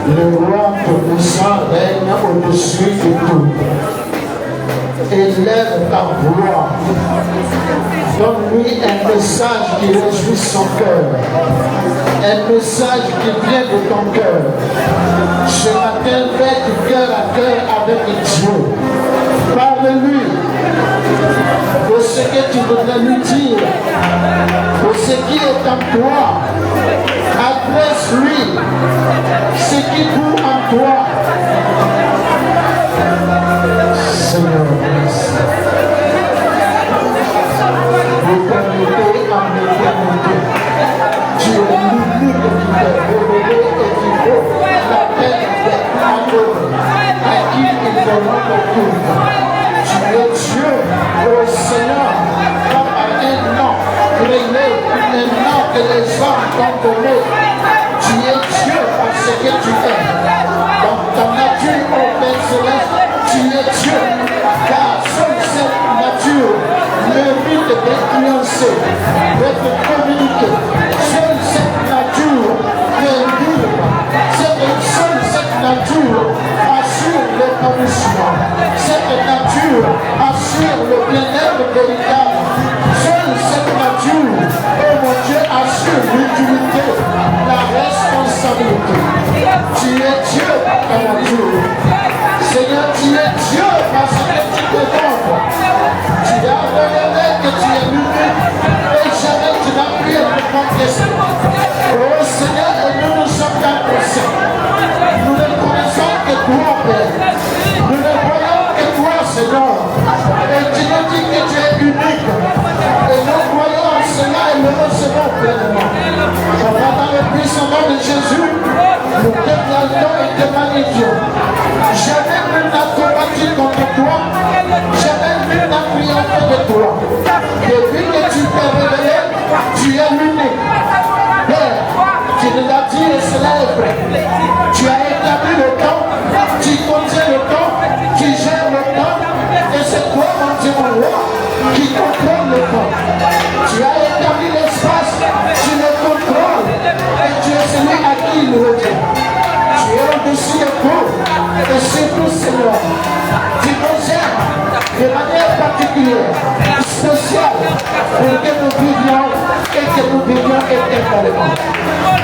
Le roi tout-puissant règne au-dessus de tout. Élève ta voix. Donne-lui un message qui réjouit son cœur. Un message qui vient de ton cœur. Ce matin, fais du cœur à cœur avec Dieu. Parle-lui de ce que tu voudrais lui dire, de ce qui est en toi. Adresse-lui ce qui bout en toi. Seigneur, merci. D'éternité en éternité, tu es l'unique qui t'est révélé et qui vaut la peine d'être adoré, à qui il te rend le culte. Tu es Dieu, ô Seigneur, comme à un nom créé, un nom que les hommes t'ont donné. Tu es Dieu parce que tu es. Dans ta nature, ô Père Céleste, tu es Dieu, car seule cette nature mérite d'influencer, d'être communiquée. Seule cette nature est libre. Seule cette nature assure l'épanouissement. Cette nature assure le bien-être véritable. Seule cette nature, oh mon Dieu, assure l'utilité, la responsabilité. Tu es Dieu par ta nature. Seigneur, tu es Dieu parce que tu te donnes. Tu as révélé que tu es l'unique et jamais tu n'as pu être contesté. Oh Seigneur, et nous nous sommes capables. Nous ne connaissons que toi, Père. Nous ne voyons que toi, Seigneur. Et tu nous dis que tu es unique. Et nous croyons en cela et nous recevons pleinement. Dans le puissant nom de Jésus, nous t'exaltons et te magnifions. Jamais nul n'a combattu contre toi. Jamais nul n'a triomphé de toi. Depuis que tu t'es révélé, tu es l'unique. Père, tu nous as dit et cela est vrai. Tu as établi le temps, tu contiens le temps, tu gères le temps. Et c'est toi, mon Dieu, mon roi, qui contrôle le temps. Tu as établi l'espace, tu le contrôles. Et tu es celui à qui il revient. Tu es au-dessus de tout. Et surtout, Seigneur, tu nous aimes de manière particulière, spéciale, pour que nous vivions et que nous vivions éternellement.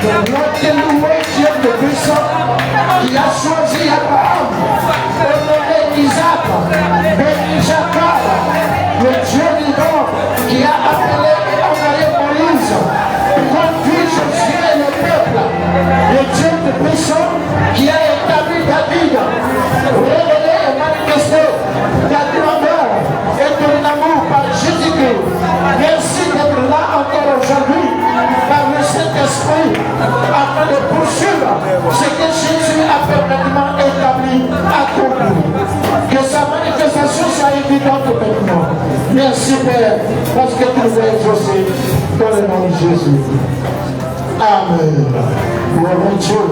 Nous voulons te louer, Dieu de puissant, qui a choisi Abraham, honoré Isaac, béni Jacob, le Dieu vivant, qui a appelé et envoyé Moïse, conduit Josué et le peuple, le Dieu de puissant, qui a établi David, révélé et manifesté ta grandeur et ton amour par Jésus-Christ. Merci d'être là encore aujourd'hui par le Saint-Esprit afin de poursuivre ce que Jésus a parfaitement établi, accompli. Que sa manifestation soit évidente maintenant. Merci Père, parce que tu nous as exaucés dans le nom de Jésus. Amen. Gloire à Dieu.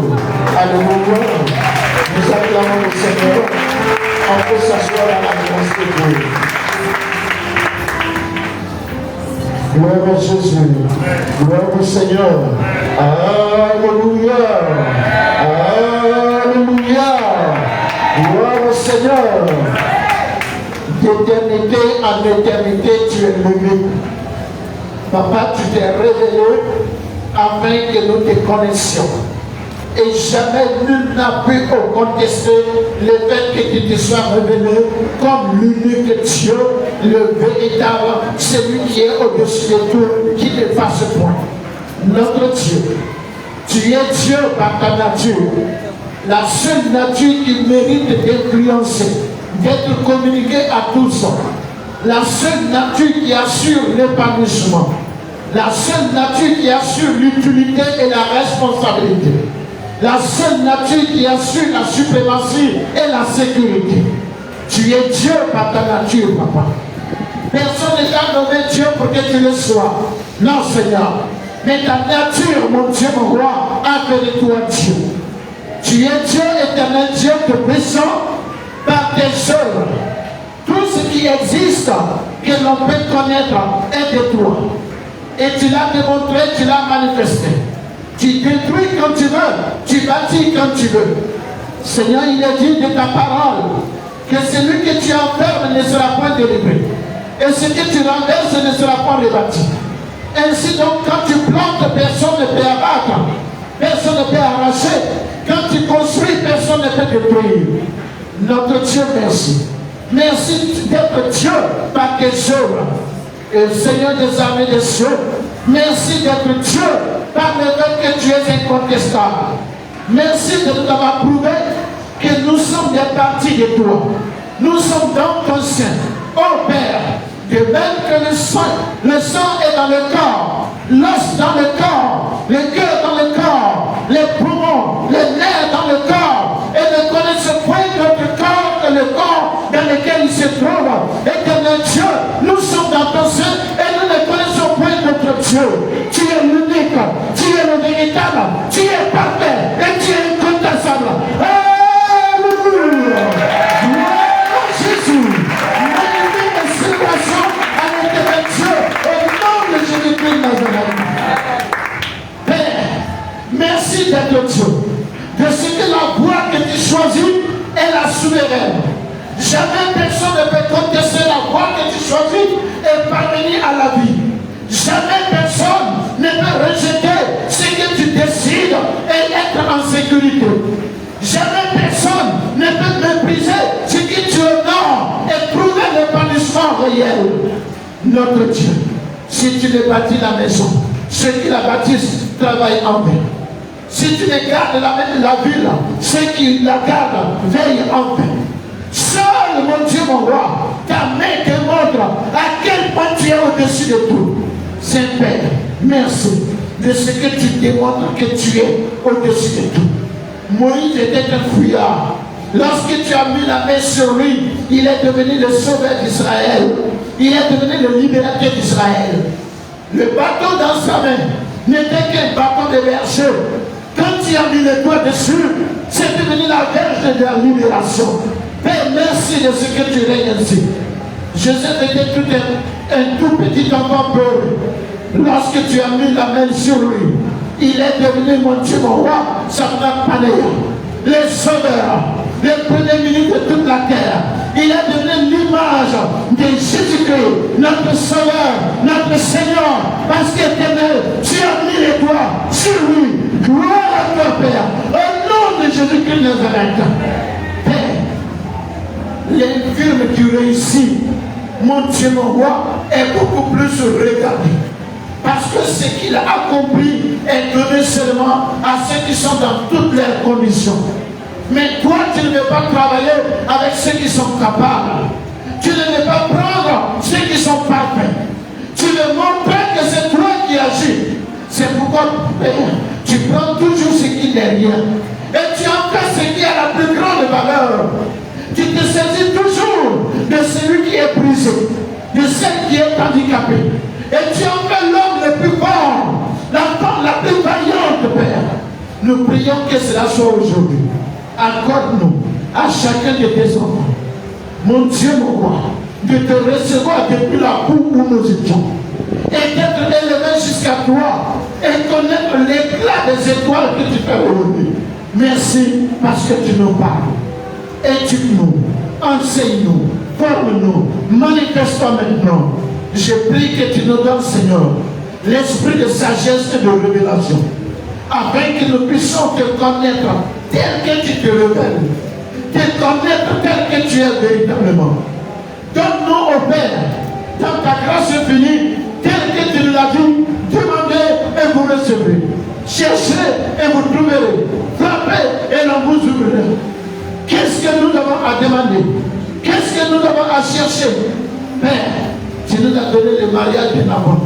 Alléluia. Nous acclamons le Seigneur. On peut s'asseoir à la présence de Dieu. Gloire à Jésus. Gloire au Seigneur. Alléluia. Alléluia. Gloire au Seigneur. D'éternité en éternité, tu es l'unique. Papa, tu t'es révélé afin que nous te connaissions. Et jamais nul n'a pu contester le fait que tu te sois révélé comme l'unique Dieu, le véritable, celui qui est au-dessus de tout, qui ne fasse point. Notre Dieu, tu es Dieu par ta nature, la seule nature qui mérite d'influencer, d'être communiquée à tous, la seule nature qui assure l'épanouissement, la seule nature qui assure l'utilité et la responsabilité, la seule nature qui assure la suprématie et la sécurité. Tu es Dieu par ta nature, papa. Personne ne t'a nommé Dieu pour que tu le sois. Non, Seigneur. Mais ta nature, mon Dieu, mon roi, a fait de toi Dieu. Tu es Dieu éternel, Dieu de puissant par tes œuvres. Tout ce qui existe, que l'on peut connaître, est de toi. Et tu l'as démontré, tu l'as manifesté. Tu détruis quand tu veux, tu bâtis quand tu veux. Seigneur, il est dit de ta parole que celui que tu enfermes ne sera point délivré. Et ce que tu renverses ne sera pas rebâti. Ainsi donc, quand tu plantes, personne ne peut abattre, personne ne peut arracher. Quand tu construis, personne ne peut détruire. Notre Dieu, merci. Merci d'être Dieu par tes œuvres. Et Seigneur des armées des cieux, merci d'être Dieu par le fait que tu es incontestable. Merci de nous avoir prouvé que nous sommes des parties de toi. Nous sommes dans ton sein. Oh Père, de même que le sang est dans le corps, l'os dans le corps, le cœur dans le corps, les poumons, les nerfs dans le corps, et ne connaissent point notre corps que le corps dans lequel il se trouve. Éternel Dieu, nous sommes dans ton sein et nous ne connaissons point notre Dieu. Tu es l'unique, tu es le véritable, tu es parfait et tu es incontestable. Alléluia! Jésus! Père, merci d'être Dieu, de ce que la voie que tu choisis est la souveraine. Jamais personne ne peut contester la voie que tu choisis et parvenir à la vie. Jamais personne ne peut rejeter ce que tu décides et être en sécurité. Jamais personne ne peut mépriser ce que tu honores et trouver l'épanouissement réel. Notre Dieu, si tu ne bâtis la maison, ceux qui la bâtissent travaillent en vain. Si tu ne gardes la ville, ceux qui la gardent veillent en vain. Seul, mon Dieu, mon roi, ta main te montre à quel point tu es au-dessus de tout. Saint-Père, merci de ce que tu démontres que tu es au-dessus de tout. Moïse était un fouillard. Lorsque tu as mis la main sur lui, il est devenu le sauveur d'Israël. Il est devenu le libérateur d'Israël. Le bâton dans sa main n'était qu'un bâton de berger. Quand tu as mis le doigt dessus, c'est devenu la verge de la libération. Père, merci de ce que tu règnes ainsi. Joseph était un tout petit enfant pauvre. Lorsque tu as mis la main sur lui, il est devenu, mon Dieu, mon roi, Satan Panéa, le sauveur, le premier ministre de toute la terre. Il est devenu l'image de Jésus-Christ, notre sauveur, notre Seigneur, parce qu'éternel, tu as mis les doigts sur lui. Gloire à toi, Père, au nom de Jésus-Christ Nazareth. Père, l'infirme qui réussit, mon Dieu, mon roi, est beaucoup plus regardé. Parce que ce qu'il a accompli est donné seulement à ceux qui sont dans toutes leurs conditions. Mais toi, tu ne veux pas travailler avec ceux qui sont capables. Tu ne veux pas prendre ceux qui sont parfaits. Tu veux montrer que c'est toi qui agis. C'est pourquoi tu prends toujours ce qui n'est rien. Et tu en fais ce qui a la plus grande valeur. Tu te saisis toujours de celui qui est brisé, de celle qui est handicapée. Et tu en fais l'homme le plus fort, la femme la plus vaillante, Père. Nous prions que cela soit aujourd'hui. Accorde-nous à chacun de tes enfants, mon Dieu, mon roi, de te recevoir depuis la boue où nous étions et d'être élevé jusqu'à toi et connaître l'éclat des étoiles que tu fais aujourd'hui. Merci parce que tu nous parles. Éduque-nous, enseigne-nous, forme-nous, manifeste-toi maintenant. Je prie que tu nous donnes, Seigneur, l'esprit de sagesse et de révélation, afin que nous puissions te connaître tel que tu te révèles, te connaître tel que tu es véritablement. Donne-nous, au Père, dans ta grâce infinie, tel que tu nous l'as dit, demandez et vous recevrez. Cherchez et vous trouverez. Frappez et l'on vous ouvrira. Qu'est-ce que nous avons à demander? Qu'est-ce que nous avons à chercher? Père, tu nous as donné le mariage bien avant,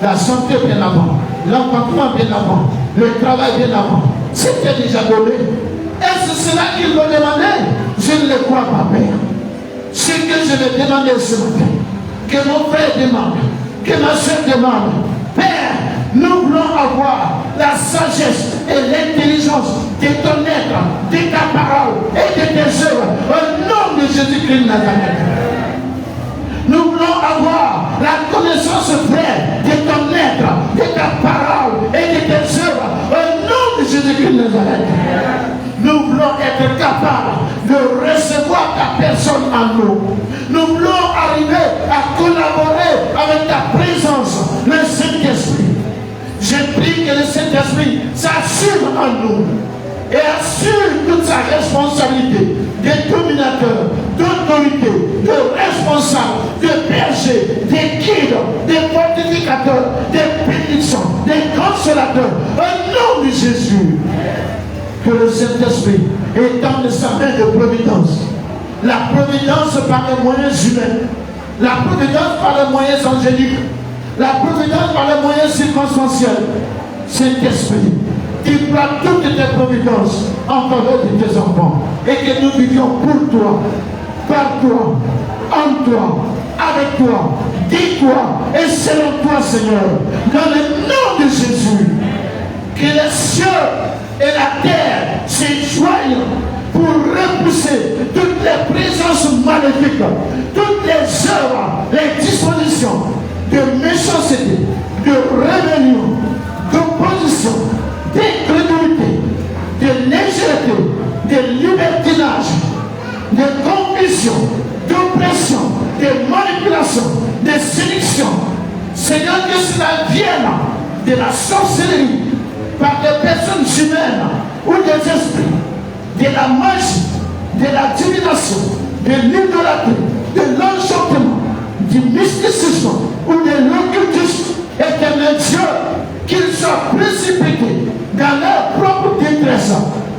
la santé bien avant, l'enfantement bien avant, le travail bien avant. C'était déjà donné. Est-ce cela qu'il me demandait? Je ne le crois pas, Père. Ce que je vais demander ce matin, que mon frère demande, que ma soeur demande, Père, nous voulons avoir la sagesse et l'intelligence de ton être, de ta parole et de tes œuvres, au nom de Jésus-Christ Nazareth. Nous voulons avoir la connaissance vraie de ton être, de ta parole et de tes œuvres, au Nazareth. Nous voulons être capables de recevoir ta personne en nous. Nous voulons arriver à collaborer avec ta présence, le Saint-Esprit. Je prie que le Saint-Esprit s'assume en nous et assure toute sa responsabilité de dominateur, d'autorité, de responsable, de berger, de guide, de fortificateur, de bénédiction, de consolateur. Au nom de Jésus, que le Saint-Esprit étende sa main de providence. La providence par les moyens humains, la providence par les moyens angéliques, la providence par les moyens circonstanciels. Saint-Esprit, tu prends toutes tes providences en faveur de tes enfants et que nous vivions pour toi, par toi, en toi, avec toi, dis-toi et selon toi, Seigneur, dans le nom de Jésus. Que les cieux et la terre se joignent pour repousser toutes les présences maléfiques, toutes les œuvres, les dispositions de méchanceté, de rébellion, d'opposition, d'incrédulité, de légèreté, de libertinage, de confusion, d'oppression, de manipulation, de séduction. Seigneur, que cela vienne de la sorcellerie, par des personnes humaines ou des esprits, de la magie, de la divination, de l'idolâtrie, de l'enchantement, du mysticisme ou de l'occultisme. Éternel Dieu, qu'ils soient précipités dans leur propre détresse,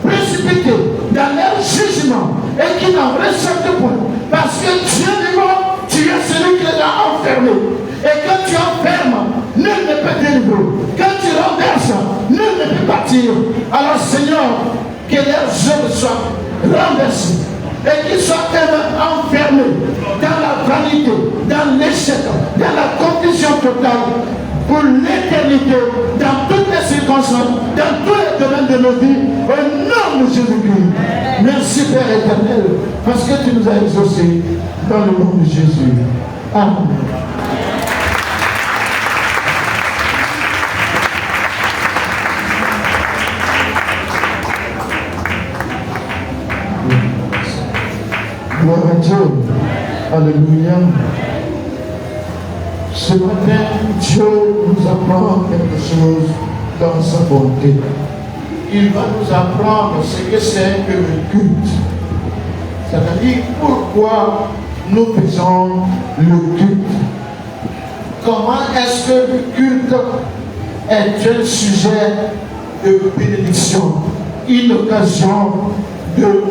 précipités dans leur jugement et qu'ils n'en ressortent point. Parce que Dieu vivant, tu es celui qui les a enfermés. Et quand tu enfermes, nul ne peut délivrer. Quand tu renverses, nul ne peut bâtir. Alors Seigneur, que leurs œuvres soient renversées et qu'ils soient enfermés dans la vanité, dans l'échec, dans la confusion totale pour l'éternité, dans toutes les circonstances, dans tous les domaines de nos vies, au nom de Jésus-Christ. Merci Père éternel, parce que tu nous as exaucés dans le nom de Jésus. Amen. Gloire à Dieu. Alléluia. Ce matin, Dieu nous apprend quelque chose dans sa bonté. Il va nous apprendre ce que c'est que le culte. C'est-à-dire pourquoi nous faisons le culte. Comment est-ce que le culte est un sujet de bénédiction, une occasion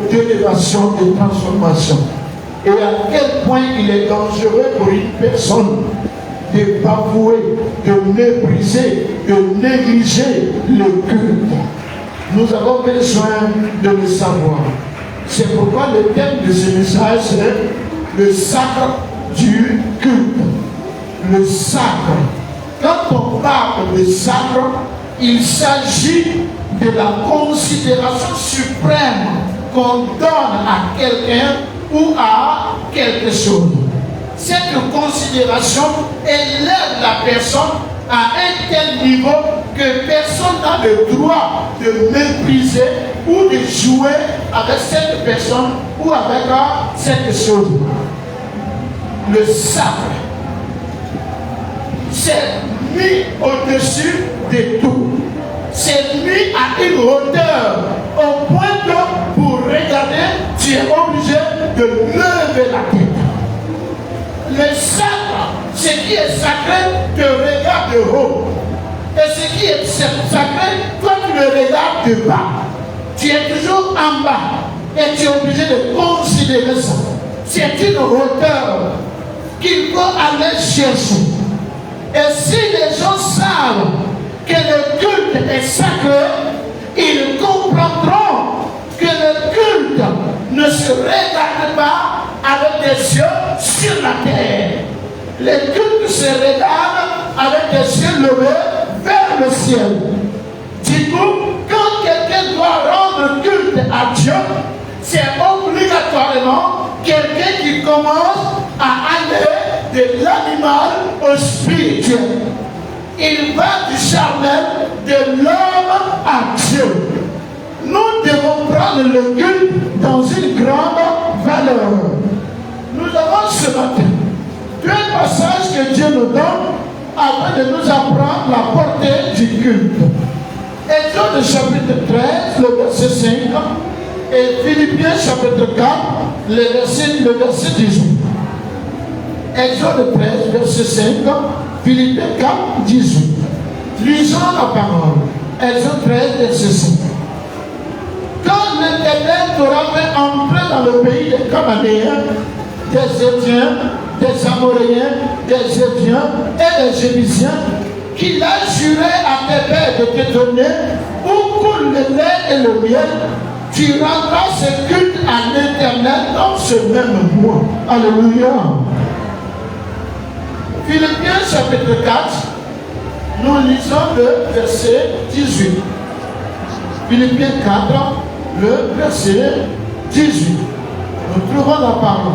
d'élévation, de transformation. Et à quel point il est dangereux pour une personne de bafouer, de mépriser, de négliger le culte. Nous avons besoin de le savoir. C'est pourquoi le thème de ce message est le sacre du culte. Le sacre. Quand on parle de sacre, il s'agit de la considération suprême qu'on donne à quelqu'un ou à quelque chose. Cette considération élève la personne à un tel niveau que personne n'a le droit de mépriser ou de jouer avec cette personne ou avec cette chose. Le sacre, c'est mis au-dessus de tout. C'est mis à une hauteur au point que pour regarder, tu es obligé de lever la tête. Le sacre, ce qui est sacré, te regarde de haut. Et ce qui est sacré, toi tu le regardes de bas. Tu es toujours en bas. Et tu es obligé de considérer ça. C'est une hauteur qu'il faut aller chercher. Et si les gens savent que le culte est sacré, ils comprendront que le culte ne se regarde pas avec des yeux sur la terre. Le culte se regarde avec des yeux levés vers le ciel. Du coup, quand quelqu'un doit rendre culte à Dieu, c'est obligatoirement quelqu'un qui commence à aller de l'animal au spirituel. Il va du charnel de l'homme à Dieu. nous devons prendre le culte dans une grande valeur. Nous avons ce matin deux passages que Dieu nous donne afin de nous apprendre la portée du culte. Exode chapitre 13, le verset 5, et Philippiens chapitre 4, le verset 18. Exode 13, verset 5, Philippiens 4, 18. Lisons la parole. Exode 13, verset 5. Quand l'Éternel t'aura fait entrer dans le pays des Cananéens, des Héthiens, des Amoréens, des Héthiens et des Jébusiens, qu'il a juré à tes pères de te donner, où coule le lait et le miel, tu rendras ce culte à l'Éternel dans ce même mois. Alléluia. Philippiens chapitre 4, nous lisons le verset 18. Philippiens 4, le verset 18. Nous trouvons la parole.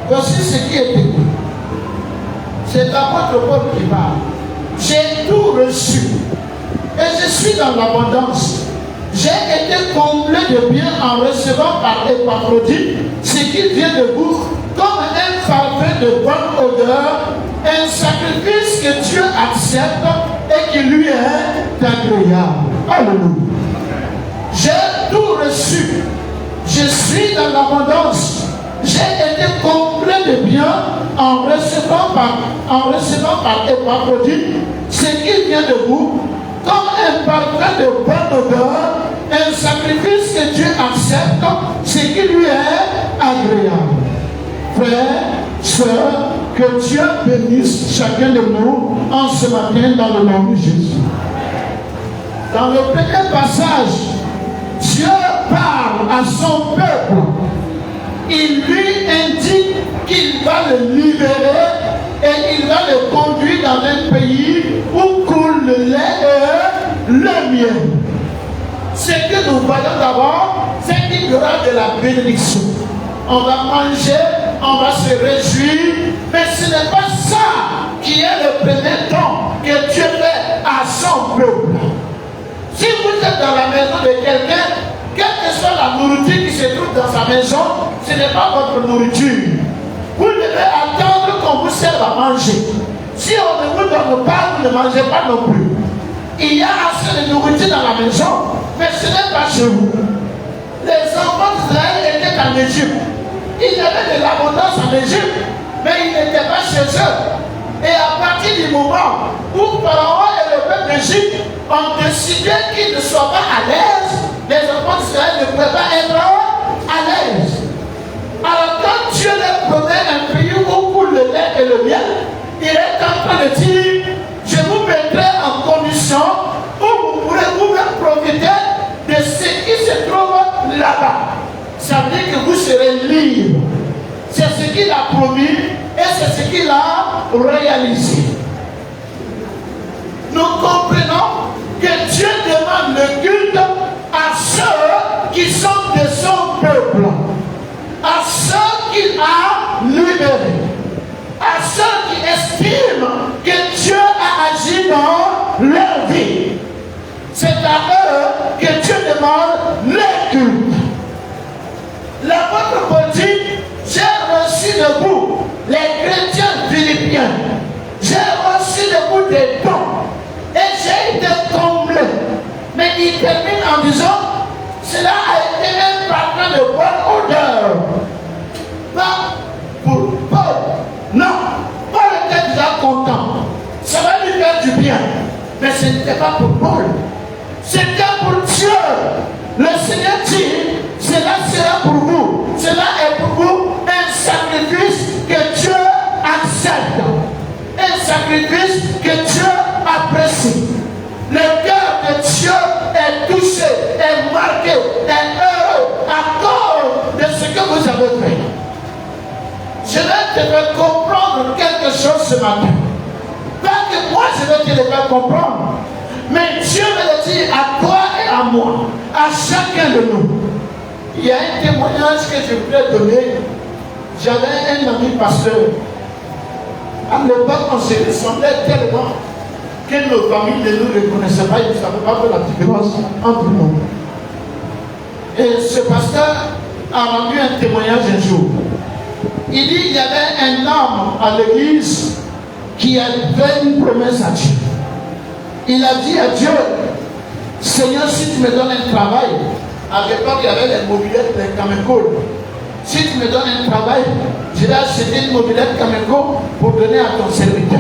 Voici ce qui est écrit. C'est l'apôtre Paul qui parle. J'ai tout reçu et je suis dans l'abondance. J'ai été comblé de bien en recevant par Épaphrodite ce qui vient de vous comme un parfum de bonne odeur, un sacrifice que Dieu accepte et qui lui est agréable. Alléluia. J'ai tout reçu. Je suis dans l'abondance. J'ai été comblé de bien en recevant par Épaphrodite ce qui vient de vous comme un parfum de bonne odeur, un sacrifice que Dieu accepte, ce qui lui est agréable. Frères, sœurs, que Dieu bénisse chacun de nous en ce matin dans le nom de Jésus. Dans le premier passage, Dieu parle à son peuple. Il lui indique qu'il va le libérer et il va le conduire dans un pays où coule le lait et le miel. Ce que nous voyons d'abord, c'est qu'il y aura de la bénédiction. On va manger, on va se réjouir, mais ce n'est pas ça qui est le premier don que Dieu fait à son peuple. Si vous êtes dans la maison de quelqu'un, quelle que soit la nourriture qui se trouve dans sa maison, ce n'est pas votre nourriture. Vous devez attendre qu'on vous serve à manger. Si on ne vous donne pas, vous ne mangez pas non plus. Il y a assez de nourriture dans la maison, mais ce n'est pas chez vous. Les enfants d'Israël étaient en Égypte. Il y avait de l'abondance en Égypte, mais ils n'étaient pas chez eux. Et à partir du moment où Pharaon et le peuple d'Égypte ont décidé qu'ils ne soient pas à l'aise, les enfants d'Israël ne pouvaient pas être à l'aise. Alors quand Dieu leur promet un pays où coule le lait et le miel, il est en train de dire, je vous mettrai en condition où vous pourrez vous-même profiter de ce qui se trouve là-bas. Ça veut dire que vous serez libre. C'est ce qu'il a promis et c'est ce qu'il a réalisé. Nous comprenons que Dieu demande le culte à ceux qui sont de son peuple, à ceux qu'il a libérés, à ceux qui estiment que Dieu a agi dans leur vie. C'est à eux que Dieu demande le culte. L'apôtre Paul dit, j'ai reçu de vous, les chrétiens philippiens, j'ai reçu de vous des dons et j'ai été comblé. Mais il termine en disant, cela a été un parfum de bonne odeur. Pas pour Paul. Non, Paul était déjà content. Ça va lui faire du bien. Mais ce n'était pas pour Paul. C'était pour Dieu. Le Seigneur dit, cela sera pour vous. Cela est pour vous un sacrifice que Dieu accepte. Un sacrifice que Dieu apprécie. Le cœur de Dieu est touché, est marqué, est heureux à cause de ce que vous avez fait. Je vais te faire comprendre quelque chose ce matin. Pas que moi je vais te le faire comprendre, mais Dieu me le dit à toi et à moi, à chacun de nous. Il y a un témoignage que je voulais donner. J'avais un ami pasteur. À l'époque, on se ressemblait tellement. que nos familles ne nous reconnaissaient pas, ils ne savaient pas faire la différence entre nous. Et ce pasteur a rendu un témoignage un jour. Il dit qu'il y avait un homme à l'église qui avait une promesse à Dieu. Il a dit à Dieu, Seigneur, si tu me donnes un travail, à l'époque il y avait les mobilettes de Cameco. Si tu me donnes un travail, je vais acheter une mobilette Cameco pour donner à ton serviteur.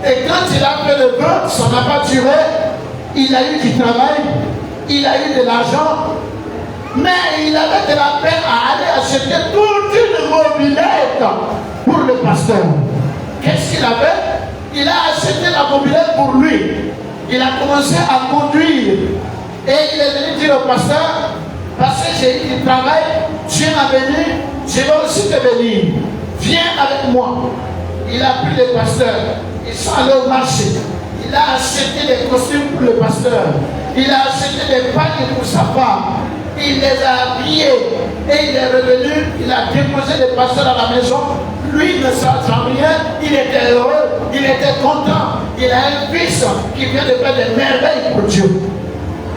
Et quand il a fait le vœu, ça n'a pas duré. Il a eu du travail, il a eu de l'argent, mais il avait de la peine à aller acheter toute une mobilette pour le pasteur. Qu'est-ce qu'il avait? Il a acheté la mobilette pour lui. Il a commencé à conduire. Et il est venu dire au pasteur, parce que j'ai eu du travail, Dieu m'a béni, je vais aussi te bénir. Viens avec moi. Il a pris le pasteur. Ils sont allés au marché. Il a acheté des costumes pour le pasteur. Il a acheté des pagnes pour sa femme. Il les a habillés. Et il est revenu. Il a déposé le pasteur à la maison. Lui ne sachant rien. Il était heureux. Il était content. Il a un fils qui vient de faire des merveilles pour Dieu.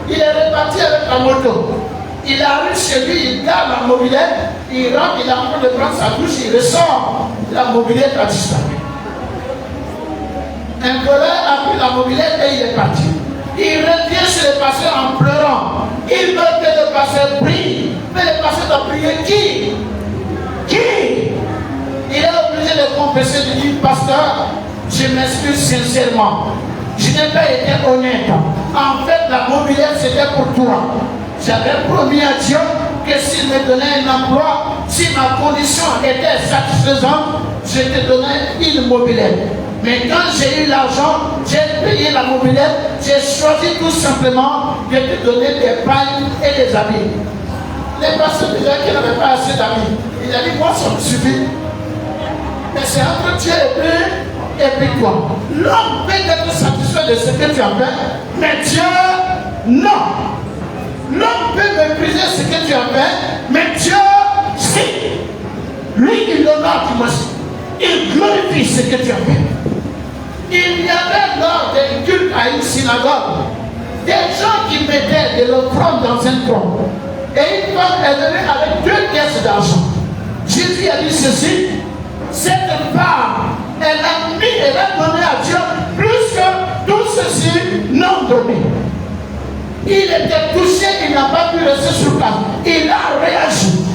Il est reparti avec la moto. Il arrive chez lui, il garde la mobilette, il rentre, il est en train de prendre sa douche, il ressort. La mobilette a disparu. Un voleur a pris la mobilette et il est parti. Il revient chez le pasteur en pleurant. Il veut que le pasteur prie. Mais le pasteur doit prier qui? Qui? Il est obligé de confesser, de dire, pasteur, je m'excuse sincèrement. Je n'ai pas été honnête. En fait, la mobilette, c'était pour toi. J'avais promis à Dieu que s'il me donnait un emploi, si ma condition était satisfaisante, je te donnais une mobilette. Mais quand j'ai eu l'argent, j'ai payé la mobilette, j'ai choisi tout simplement de te donner des pagnes et des habits. Les pasteurs disaient qu'il n'avait pas assez d'amis. Il a dit, moi ça me suffit. Mais c'est entre Dieu et puis toi. L'homme peut être satisfait de ce que tu as fait, mais Dieu, non. L'homme peut mépriser ce que tu as fait, mais Dieu, si. Lui, il l'honore, tu vois. Il glorifie ce que tu as fait. Il y avait lors des cultes à une synagogue des gens qui mettaient de l'offrande dans un tronc. Et une femme est venue avec 2 pièces d'argent. Jésus a dit ceci, cette femme, elle a donné à Dieu plus que tout ceci non donné. Il était touché, il n'a pas pu rester sur place. Il a réagi.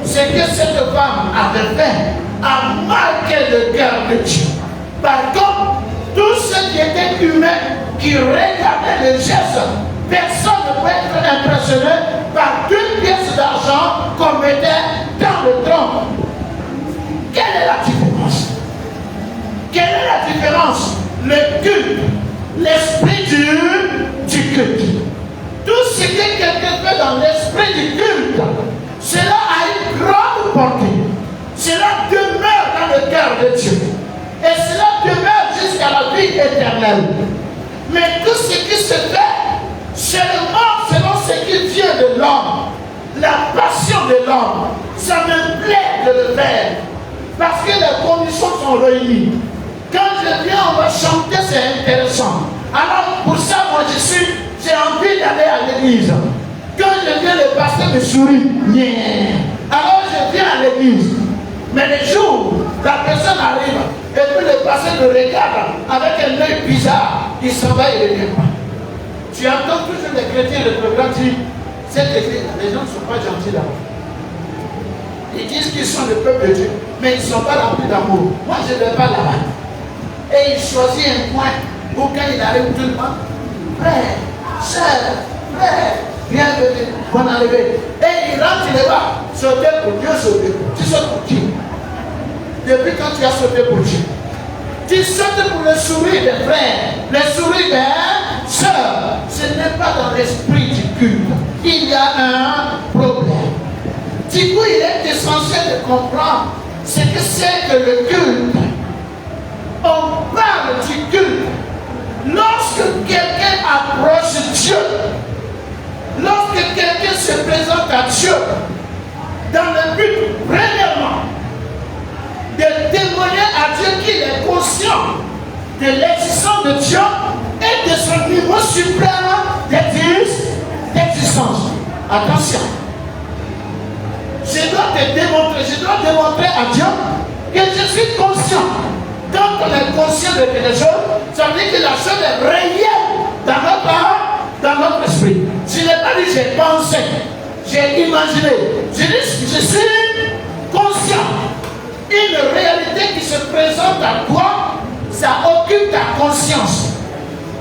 Ce que cette femme avait fait a marqué le cœur de Dieu. Par contre, tous ceux qui étaient humains, qui regardaient les gestes, personne ne peut être impressionné par 2 pièces d'argent qu'on mettait dans le tronc. Quelle est la différence? Quelle est la différence? Le culte, l'esprit du culte. Tout ce que quelqu'un fait dans l'esprit du culte, cela a une grande portée. Cela demeure dans le cœur de Dieu. Et cela demeure jusqu'à la vie éternelle. Mais tout ce qui se fait, seulement selon ce qui vient de l'homme, la passion de l'homme, ça me plaît de le faire. Parce que les conditions sont réunies. Quand je viens, on va chanter, c'est intéressant. Alors pour ça, moi j'ai envie d'aller à l'église. Quand je viens, le pasteur me sourit. Yeah. Alors je viens à l'église. Mais les jours, la personne arrive, et puis le pasteur me regarde avec un œil bizarre, il s'en va et ne revient pas. Tu entends toujours les chrétiens de programme dire, cette église, les gens ne sont pas gentils là. Ils disent qu'ils sont le peuple de Dieu, mais ils ne sont pas remplis d'amour. Moi, je ne vais pas là-bas. Et il choisit un point où quand il arrive tout le monde, frère, sœur, frère, bienvenue, bonne arrivée. Et il rentre, il va sauter pour Dieu, sauter. Tu sautes pour qui? Depuis quand tu as sauté pour Dieu? Tu sautes pour le sourire des frères, le sourire des sœurs. Ce n'est pas dans l'esprit du culte. Il y a un problème. Du coup, il est essentiel de comprendre ce que c'est que le culte. On parle du culte. Lorsque quelqu'un approche Dieu, lorsque quelqu'un se présente à Dieu, dans le but, premièrement, de témoigner à Dieu qu'il est conscient de l'existence de Dieu et de son niveau suprême d'existence. Attention. Je dois démontrer à Dieu que je suis conscient. Quand on est conscient de quelque chose, ça veut dire que la chose est réelle dans notre esprit. Je n'ai pas dit j'ai pensé, j'ai imaginé. Je dis je suis conscient. Une réalité qui se présente à toi, ça occupe ta conscience.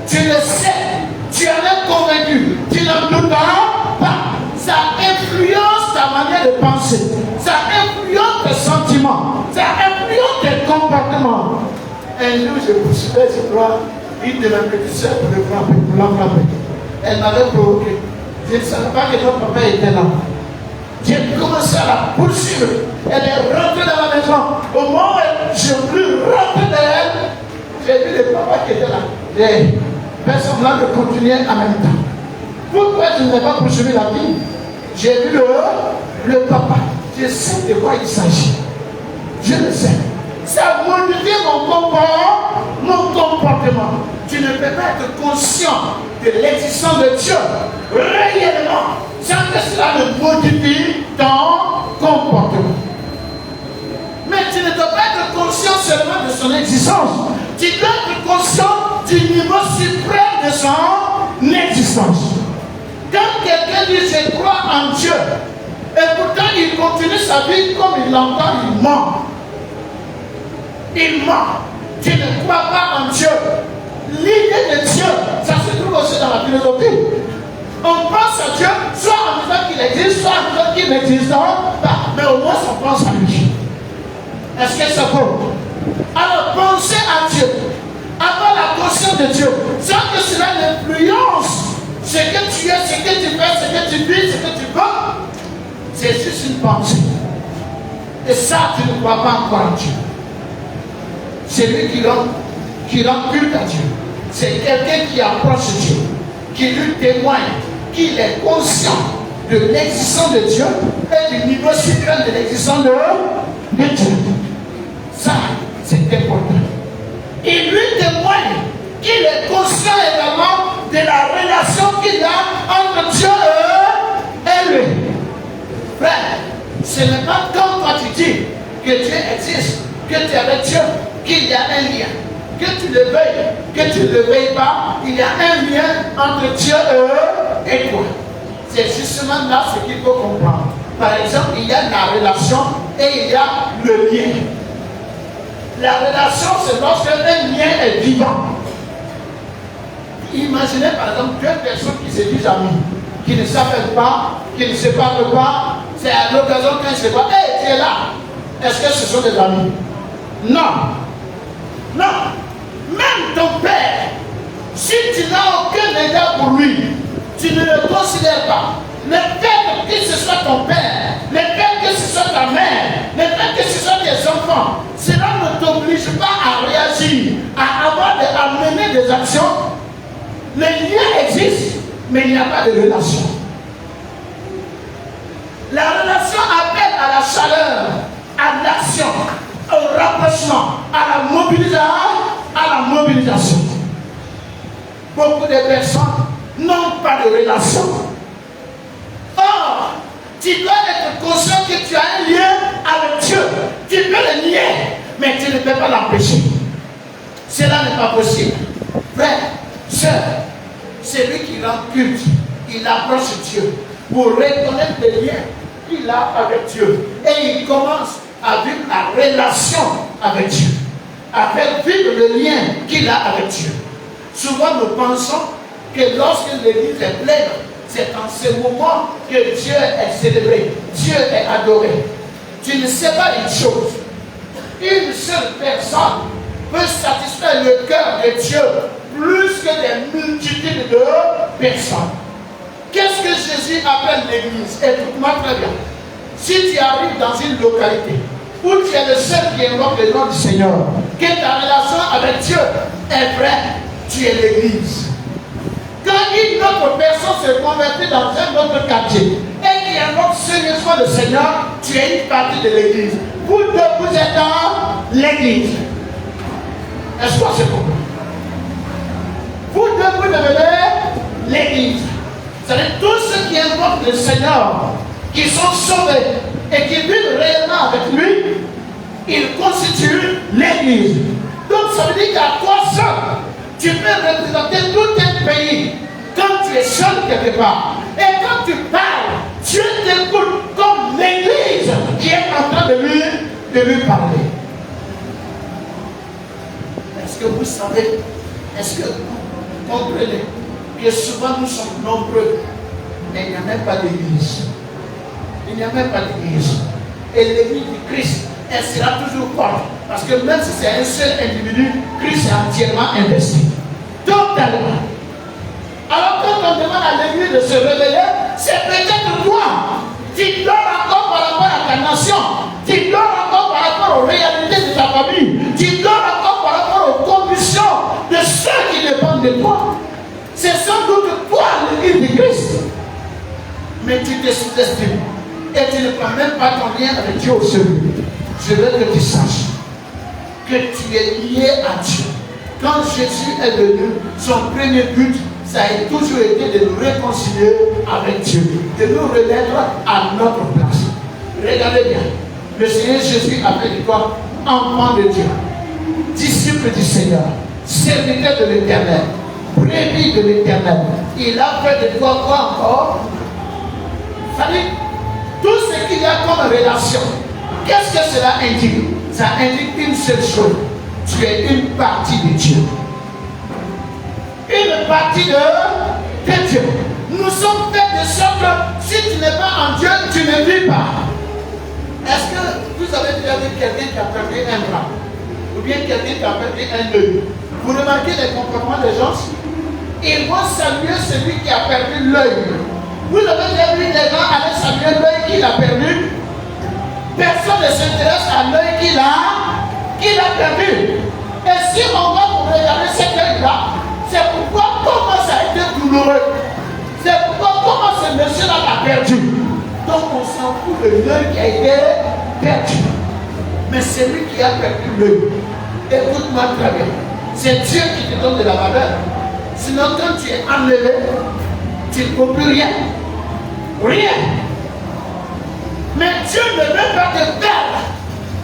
Tu le sais, tu en es convaincu, tu n'en doutes pas. Ça influence ta manière de penser, ça influence tes sentiments, ça influence tes comportements. Un jour, je poursuivais, je crois, une de mes petites soeurs pour la frapper. Elle m'avait provoqué. Je ne savais pas que notre papa était là. J'ai commencé à la poursuivre. Elle est rentrée dans la maison. Au moment où je voulais rentrer derrière elle, j'ai vu le papa qui était là. Et personne là de continuer en même temps. Pourquoi je n'ai pas poursuivi la vie? J'ai vu le papa. Je sais de quoi il s'agit. Je le sais. Ça modifie mon comportement. Tu ne peux pas être conscient de l'existence de Dieu réellement sans que cela ne modifie ton comportement. Mais tu ne dois pas être conscient seulement de son existence. Tu dois être conscient du niveau suprême de son existence. Quand quelqu'un dit je crois en Dieu, et pourtant il continue sa vie comme il l'entend, il ment. Il ment. Tu ne crois pas en Dieu. L'idée de Dieu, ça se trouve aussi dans la philosophie. On pense à Dieu, soit en disant qu'il existe, soit en disant qu'il n'existe pas, mais au moins on pense à lui. Est-ce que c'est faux? Alors pensez à Dieu, avoir la conscience de Dieu, sans que cela n'influence ce que tu es, ce que tu fais, ce que tu vis, ce que tu veux. C'est juste une pensée. Et ça, tu ne crois pas encore en Dieu. C'est lui qui rend culte à Dieu. C'est quelqu'un qui approche Dieu, qui lui témoigne qu'il est conscient de l'existence de Dieu et du niveau suprême de l'existence de Dieu. Ça, c'est important. Il lui témoigne qu'il est conscient également de la relation qu'il y a entre Dieu et lui. Frère, ce n'est pas quand toi tu dis que Dieu existe, que tu es avec Dieu, qu'il y a un lien. Que tu le veuilles, que tu ne le veuilles pas, il y a un lien entre Dieu et toi. C'est justement là ce qu'il faut comprendre. Par exemple, il y a la relation et il y a le lien. La relation, c'est lorsque un lien est vivant. Imaginez par exemple deux personnes qui se disent amis, qui ne s'appellent pas, qui ne se parlent pas. C'est à l'occasion quand ils se voient, hey, tu es là. Est-ce que ce sont des amis? Non. Non. Même ton père, si tu n'as aucun égard pour lui, tu ne le considères pas. Le fait que ce soit ton père, le fait que ce soit ta mère, le fait que ce soit tes enfants, cela ne t'oblige pas à réagir, à mener des actions. Le lien existe, mais il n'y a pas de relation. La relation appelle à la chaleur, à l'action, au rapprochement, à la mobilisation. Beaucoup de personnes n'ont pas de relation. Or, tu dois être conscient que tu as un lien avec Dieu. Tu peux le nier, mais tu ne peux pas l'empêcher. Cela n'est pas possible. Frère, sœur, c'est lui qui rend culte. Il approche Dieu pour reconnaître le lien qu'il a avec Dieu. Et il commence à vivre la relation avec Dieu, à faire vivre le lien qu'il a avec Dieu. Souvent nous pensons que lorsque l'église est pleine, c'est en ce moment que Dieu est célébré, Dieu est adoré. Tu ne sais pas une chose. Une seule personne peut satisfaire le cœur de Dieu plus que des multitudes de personnes. Qu'est-ce que Jésus appelle l'église? Écoute-moi très bien. Si tu arrives dans une localité où tu es le seul qui invoque le nom du Seigneur, que ta relation avec Dieu est vraie, tu es l'église. Quand une autre personne se convertit dans un autre quartier et qui invoque sérieusement le Seigneur, tu es une partie de l'église. Vous deux, vous êtes dans l'église. Est-ce que c'est pour vous? Vous devez devenir l'Église. C'est-à-dire tous ceux qui invoquent le Seigneur, qui sont sauvés et qui vivent réellement avec lui, ils constituent l'Église. Donc ça veut dire qu'à toi seul, tu peux représenter tout un pays quand tu es seul quelque part. Et quand tu parles, Dieu t'écoute comme l'Église qui est en train de lui parler. Est-ce que vous savez, est-ce que vous comprenez que souvent nous sommes nombreux, mais il n'y a même pas d'église. Il n'y a même pas d'église. Et l'église du Christ, elle sera toujours forte. Parce que même si c'est un seul individu, Christ est entièrement investi. Totalement. Alors quand on demande à l'église de se réveiller, c'est peut-être toi. Tu dors encore par rapport à ta nation. Tu dors encore par rapport aux réalités de ta famille. Tu dors encore par rapport aux conditions de ceux qui dépendent de toi. C'est sans doute toi l'église du Christ. Mais tu te sous-estimes. Et tu ne prends même pas ton lien avec Dieu au sérieux. Je veux que tu saches que tu es lié à Dieu. Quand Jésus est venu, son premier but, ça a toujours été de nous réconcilier avec Dieu, de nous remettre à notre place. Regardez bien, le Seigneur Jésus a fait de toi enfant de Dieu, disciple du Seigneur, serviteur de l'Éternel, brebis de l'Éternel. Il a fait de toi quoi encore? C'est-à-dire, tout ce qu'il y a comme relation, qu'est-ce que cela indique? Ça indique une seule chose. Tu es une partie de Dieu. Une partie de Dieu. Nous sommes faits de sorte que si tu n'es pas en Dieu, tu ne vis pas. Est-ce que vous avez déjà vu quelqu'un qui a perdu un bras? Ou bien quelqu'un qui a perdu un œil? Vous remarquez les comportements des gens? Ils vont saluer celui qui a perdu l'œil. Vous avez déjà vu des gens aller saluer l'œil qu'il a perdu? Personne ne s'intéresse à l'œil qu'il a perdu. Et si on va vous regarder cet œil-là, c'est pourquoi comment ça a été douloureux. C'est pourquoi comment ce monsieur-là l'a perdu. Donc on s'en fout de l'œil qui a été perdu. Mais celui qui a perdu l'œil, écoute-moi très bien, c'est Dieu qui te donne de la valeur. Sinon quand tu es enlevé, tu ne peux plus rien. Rien. Mais Dieu ne veut pas te perdre.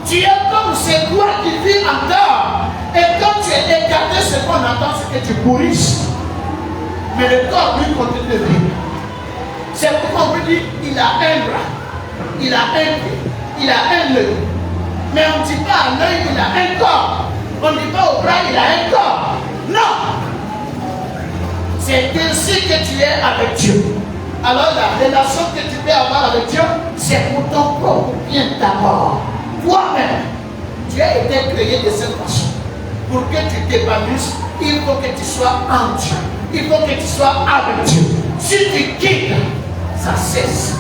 Tu es comme c'est toi qui vis encore. Et quand tu es écarté, ce qu'on entend, c'est que tu pourrisses. Mais le corps, lui, continue de vivre. C'est pourquoi on peut dire il a un bras, il a un pied, il a un œil. Mais on ne dit pas à l'œil, il a un corps. On ne dit pas au bras, il a un corps. Non. C'est ainsi que tu es avec Dieu. Alors la relation que tu peux avoir avec Dieu, c'est pour ton propre bien d'abord. Toi-même, tu as été créé de cette façon. Pour que tu t'épanouisses, il faut que tu sois en Dieu. Il faut que tu sois avec Dieu. Si tu quittes, ça cesse.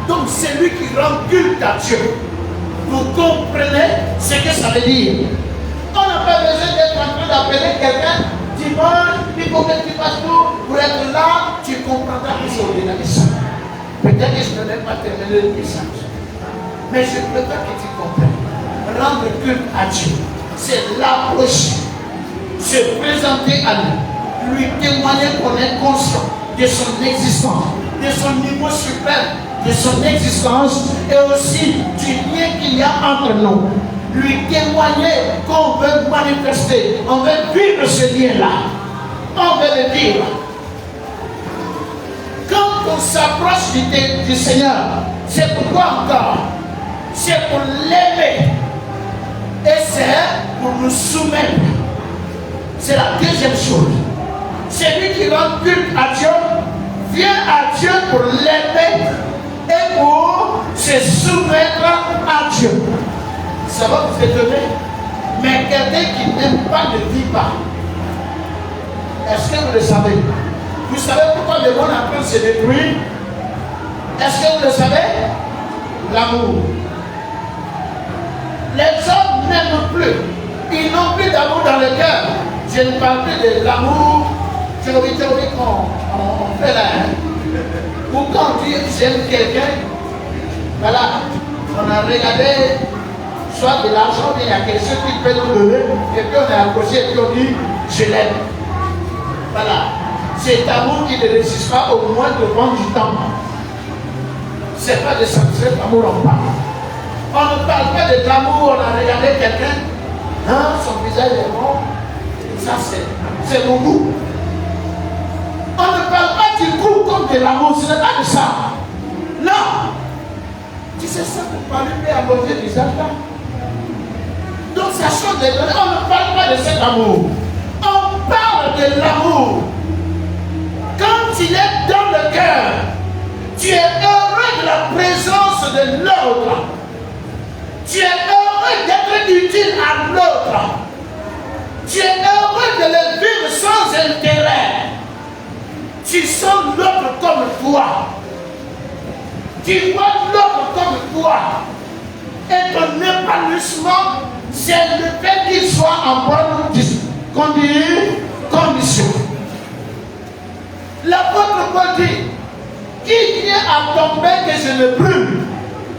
Donc c'est lui qui rend culte à Dieu. Vous comprenez ce que ça veut dire? On n'a pas besoin d'être en train d'appeler quelqu'un. Dimanche, il faut que tu fasses tout pour être là. Tu comprendras que c'est au-delà de ça. Peut-être que je ne vais pas terminer le message. Mais je préfère que tu comprennes. Rendre culte à Dieu, c'est l'approcher, se présenter à lui témoigner qu'on est conscient de son existence, de son niveau suprême, de son existence et aussi du lien qu'il y a entre nous. Lui témoigner qu'on veut manifester, on veut vivre ce lien-là, on veut le vivre. Quand on s'approche du Seigneur, c'est pourquoi encore? C'est pour l'aimer. Et c'est pour nous soumettre. C'est la deuxième chose. C'est lui qui rend culte à Dieu, vient à Dieu pour l'aimer et pour se soumettre à Dieu. Ça va vous étonner. Mais quelqu'un qui n'aime pas ne vit pas. Est-ce que vous le savez? Vous savez pourquoi le monde est en train de se détruire? Est-ce que vous le savez? L'amour. Les hommes n'aiment plus. Ils n'ont plus d'amour dans le cœur. Je ne parle plus de l'amour théorique qu'on fait là. Ou quand on dit j'aime quelqu'un, voilà, on a regardé soit de l'argent, mais il y a quelque chose qui peut nous donner, et puis on est accroché, et puis on dit, je l'aime. Voilà. Cet amour qui ne résiste pas au moins de prendre du temps. C'est pas de cet amour on parle. On ne parle pas de l'amour, on a regardé quelqu'un, hein, son visage est mort, ça c'est mon goût. On ne parle pas du goût comme de l'amour, ce n'est pas de ça. Non. Tu sais ça pour parler peut aborder du visage là. Donc ça change de données. On ne parle pas de cet amour. On parle de l'amour. Quand il est dans le cœur, tu es heureux de la présence de l'autre. Tu es heureux d'être utile à l'autre. Tu es heureux de le vivre sans intérêt. Tu sens l'autre comme toi. Tu vois l'autre comme toi. Et ton épanouissement, c'est le fait qu'il soit en bonne condition. L'apôtre Paul dit, qui vient à tomber que je ne brûle?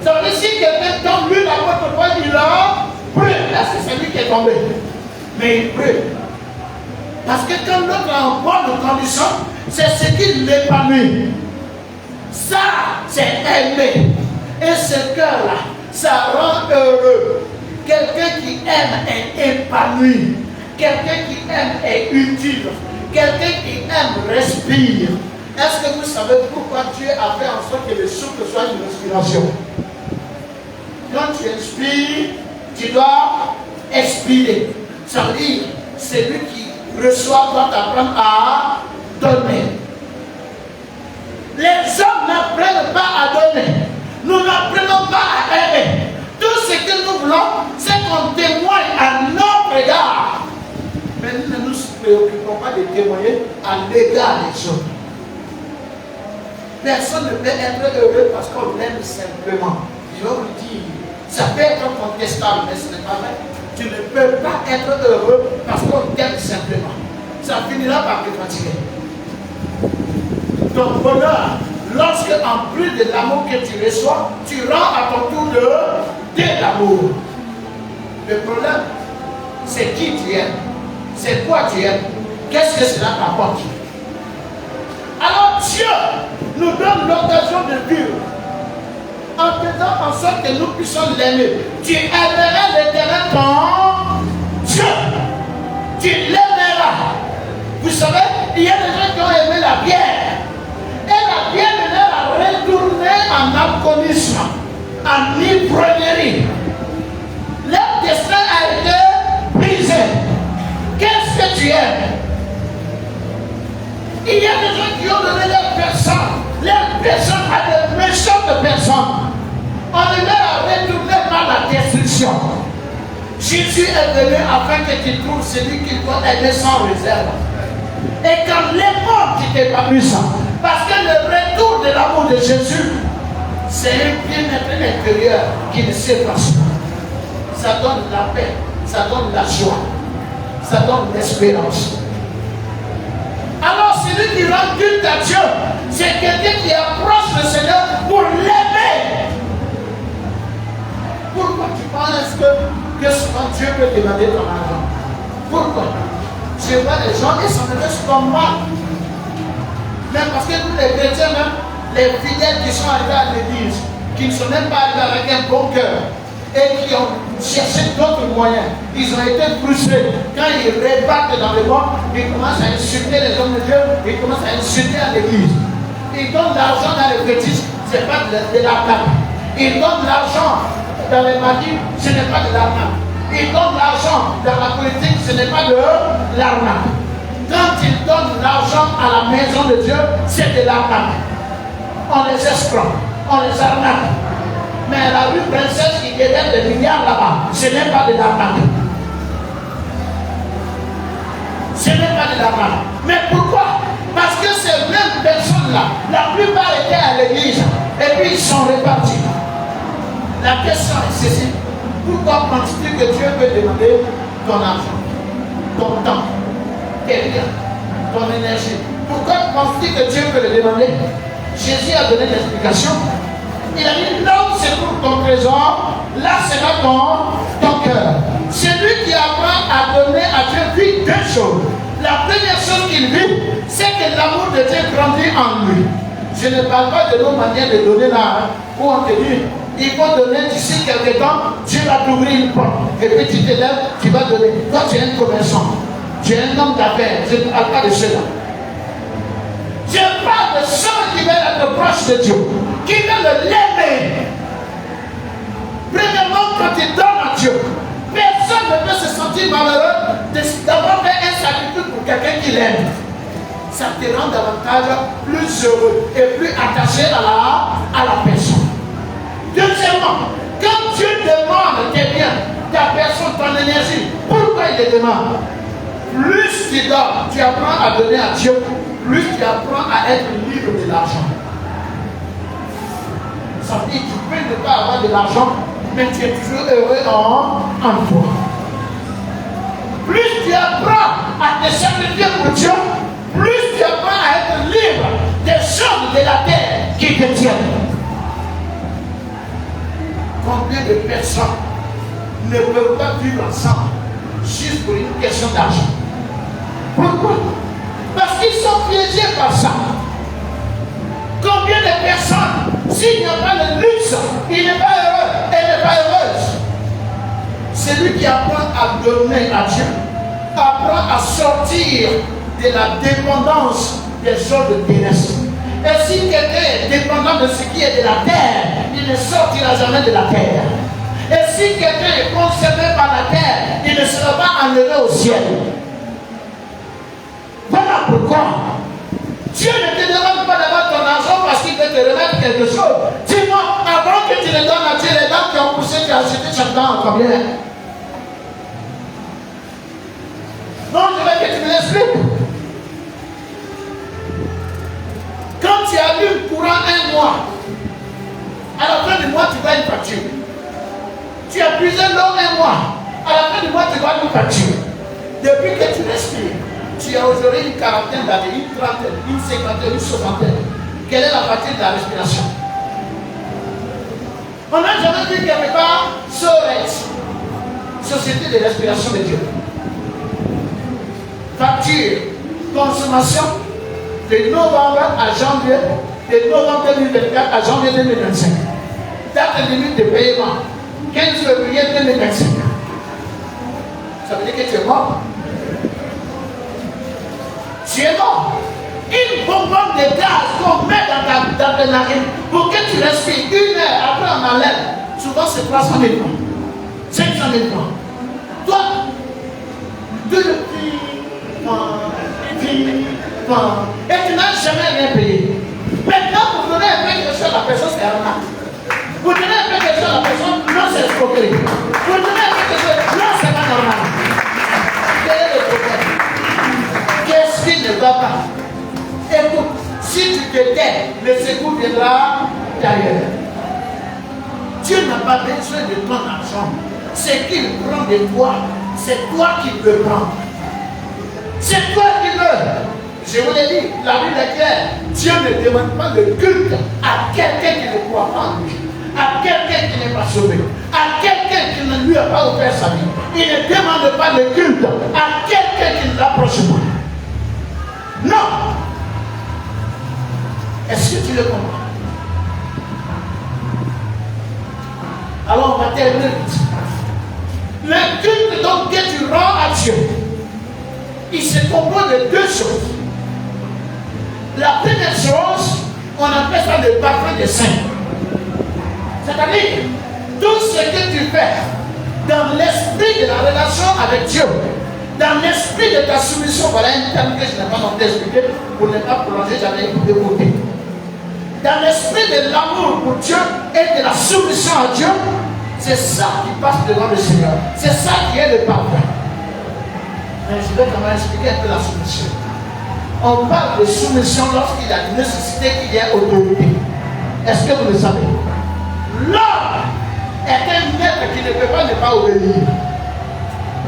Ça veut dire si quelqu'un tombe, lui, l'apôtre Paul, il a brûlé. Là, c'est celui qui est tombé. Mais il brûle. Parce que quand l'autre est en bonne condition, c'est ce qui l'épanouit. Ça, c'est aimer. Et ce cœur-là, ça rend heureux. Quelqu'un qui aime est épanoui. Quelqu'un qui aime est utile. Quelqu'un qui aime respire. Est-ce que vous savez pourquoi Dieu a fait en sorte que le souffle soit une respiration? Quand tu inspires, tu dois expirer. Ça veut dire, celui qui reçoit doit apprendre à donner. Les hommes n'apprennent pas à donner. Nous n'apprenons pas à aimer. Tout ce que nous voulons, c'est qu'on témoigne à notre égard. Mais nous ne nous préoccupons pas de témoigner à l'égard des autres. Personne ne peut être heureux parce qu'on l'aime simplement. Je vais vous le dire, ça peut être contestable, mais ce n'est pas vrai. Tu ne peux pas être heureux parce qu'on t'aime simplement. Ça finira par te fatiguer. Ton bonheur, lorsque en plus de l'amour que tu reçois, tu rends à ton tour de l'amour. Le problème, c'est qui tu aimes. C'est quoi tu aimes. Qu'est-ce que cela t'apporte? Alors Dieu nous donne l'occasion de vivre en faisant en sorte que nous puissions l'aimer. Tu aimeras l'Éternel ton Dieu. Tu l'aimeras. Vous savez, il y a des gens qui ont aimé la bière. Et la bière a retourné en alcoolisme, en ivrognerie. Leur destin a été brisé. Qu'est-ce que tu aimes? Il y a des gens qui ont donné leur personne à des méchantes personnes. On les a retournés par la destruction. Jésus est venu afin que tu trouves celui qui doit aimer sans réserve. Et quand les morts qui t'épanouissent, parce que le retour de l'amour de Jésus, c'est un bien-être intérieur qui ne s'efface pas. Ça donne la paix, ça donne la joie, ça donne l'espérance. Alors celui qui rend culte à Dieu, c'est quelqu'un qui approche le Seigneur pour l'aimer. Pourquoi tu penses que souvent Dieu peut demander ton argent? Pourquoi? Je vois les gens et ça me reste comme moi. Même parce que nous les chrétiens, même les fidèles qui sont arrivés à l'église, qui ne sont même pas arrivés avec un bon cœur et qui ont cherché d'autres moyens, ils ont été frustrés. Quand ils repartent dans le monde, ils commencent à insulter les hommes de Dieu, ils commencent à insulter à l'église. Ils donnent l'argent dans les fétiches, ce n'est pas de l'arnaque. Ils donnent l'argent dans les magis, ce n'est pas de l'arnaque. Ils donnent l'argent dans la politique, ce n'est pas de l'arnaque. Quand ils donnent l'argent à la maison de Dieu, c'est de l'arnaque. On les escroque, on les arnaque. Mais la rue Princesse qui dégaine des milliards là-bas, ce n'est pas de l'arnaque. Ce n'est pas de l'arnaque. Mais pourquoi? Parce que ces mêmes personnes-là, la plupart étaient à l'église et puis ils sont répartis. La question est ceci. Pourquoi penses-tu que Dieu veut demander ton argent, ton temps, tes liens, ton énergie? Pourquoi penses-tu que Dieu veut le demander? Jésus a donné l'explication. Il a dit, là où se trouve ton trésor, là sera ton cœur. Celui qui apprend à donner à Dieu vit deux choses. La première chose qu'il vit, c'est que l'amour de Dieu grandit en lui. Je ne parle pas de nos manières de donner là, où on te dit, il faut donner d'ici quelques temps, Dieu va t'ouvrir une porte. Et puis tu te lèves, tu vas donner. Toi, tu es un commerçant, tu es un homme d'affaires, je ne parle pas de cela. Je parle de ceux qui veulent être proches de Dieu, qui veulent l'aimer. Premièrement, quand tu donnes à Dieu, personne ne peut se sentir malheureux d'avoir fait un sacrifice pour quelqu'un qui l'aime. Ça te rend davantage plus heureux et plus attaché à la personne. Deuxièmement, quand Dieu demande tes biens, ta personne, ton énergie, pourquoi il les demande? Plus tu donnes, tu apprends à donner à Dieu, plus tu apprends à être libre de l'argent. Ça veut dire que tu peux ne pas avoir de l'argent, mais tu es toujours heureux en toi. Plus tu apprends à te sacrifier pour Dieu, plus tu apprends à être libre des choses de la terre qui te tiennent. Combien de personnes ne peuvent pas vivre ensemble juste pour une question d'argent? Pourquoi? Parce qu'ils sont piégés par ça. Combien de personnes, s'il n'y a pas le luxe, il n'est pas heureux, elle n'est pas heureuse. Celui qui apprend à donner à Dieu, apprend à sortir de la dépendance des choses de terrestres. Et si quelqu'un est dépendant de ce qui est de la terre, il ne sortira jamais de la terre. Et si quelqu'un est concerné par la terre, il ne sera pas enlevé au ciel. Voilà pourquoi Dieu ne te demande pas d'avoir ton argent parce qu'il veut te remettre quelque chose. Dis-moi, avant que tu le donnes à Dieu, les dames qui ont poussé, tu as acheté chaque dent en combien? Non, je veux que tu me l'expliques. Quand tu as eu courant un mois, à la fin du mois, tu vas une facture. Tu as puisé l'eau un mois, à la fin du mois, tu vas une facture. Depuis que tu respires, tu as aujourd'hui une quarantaine d'années, une trentaine, une cinquantaine, une soixantaine. Quelle est la facture de la respiration? On n'a jamais vu quelque part SOREX, Société de respiration de Dieu. Facture, consommation, de novembre à janvier, de novembre 2024 à janvier 2025. Date limite de paiement, 15 février 2025. Ça veut dire que tu es mort. Tu es mort. Une bonbonne de gaz qu'on met dans tes narines pour que tu respires une heure après on enlève. Souvent c'est 300 000 francs, 500 000 francs. Toi, de le et tu n'as jamais rien payé. Maintenant, pour donner un peu quelque chose à la personne, c'est arnaque. Pour donner un peu quelque chose à la personne, non, c'est escroquerie. Pour donner un peu quelque chose, non, c'est pas normal. Quel est le problème? Qu'est-ce qui ne va pas? Écoute, si tu te tais, le secours viendra d'ailleurs. Dieu n'a pas besoin de ton argent. C'est qu'il prend de toi. C'est toi qui le prends. C'est toi qui veux. Je vous l'ai dit, la Bible est claire. Dieu ne demande pas le culte à quelqu'un qui ne croit pas en lui, à quelqu'un qui n'est pas sauvé, à quelqu'un qui ne lui a pas offert sa vie. Il ne demande pas le culte à quelqu'un qui ne l'approche pas. Non. Est-ce que tu le comprends? Alors on va terminer. Le culte donc que tu rends à Dieu, il se compose de deux choses. La première chose, on appelle ça le parfum des saints. C'est-à-dire, tout ce que tu fais dans l'esprit de la relation avec Dieu, dans l'esprit de ta soumission, voilà un terme que je n'ai pas non plus expliqué pour ne pas prolonger, j'avais écouté de côté. Dans l'esprit de l'amour pour Dieu et de la soumission à Dieu, c'est ça qui passe devant le Seigneur. C'est ça qui est le parfum. Mais je vais quand même expliquer un peu la soumission. On parle de soumission lorsqu'il y a une nécessité, qu'il y ait autorité. Est-ce que vous le savez? L'homme est un maître qui ne peut pas ne pas obéir.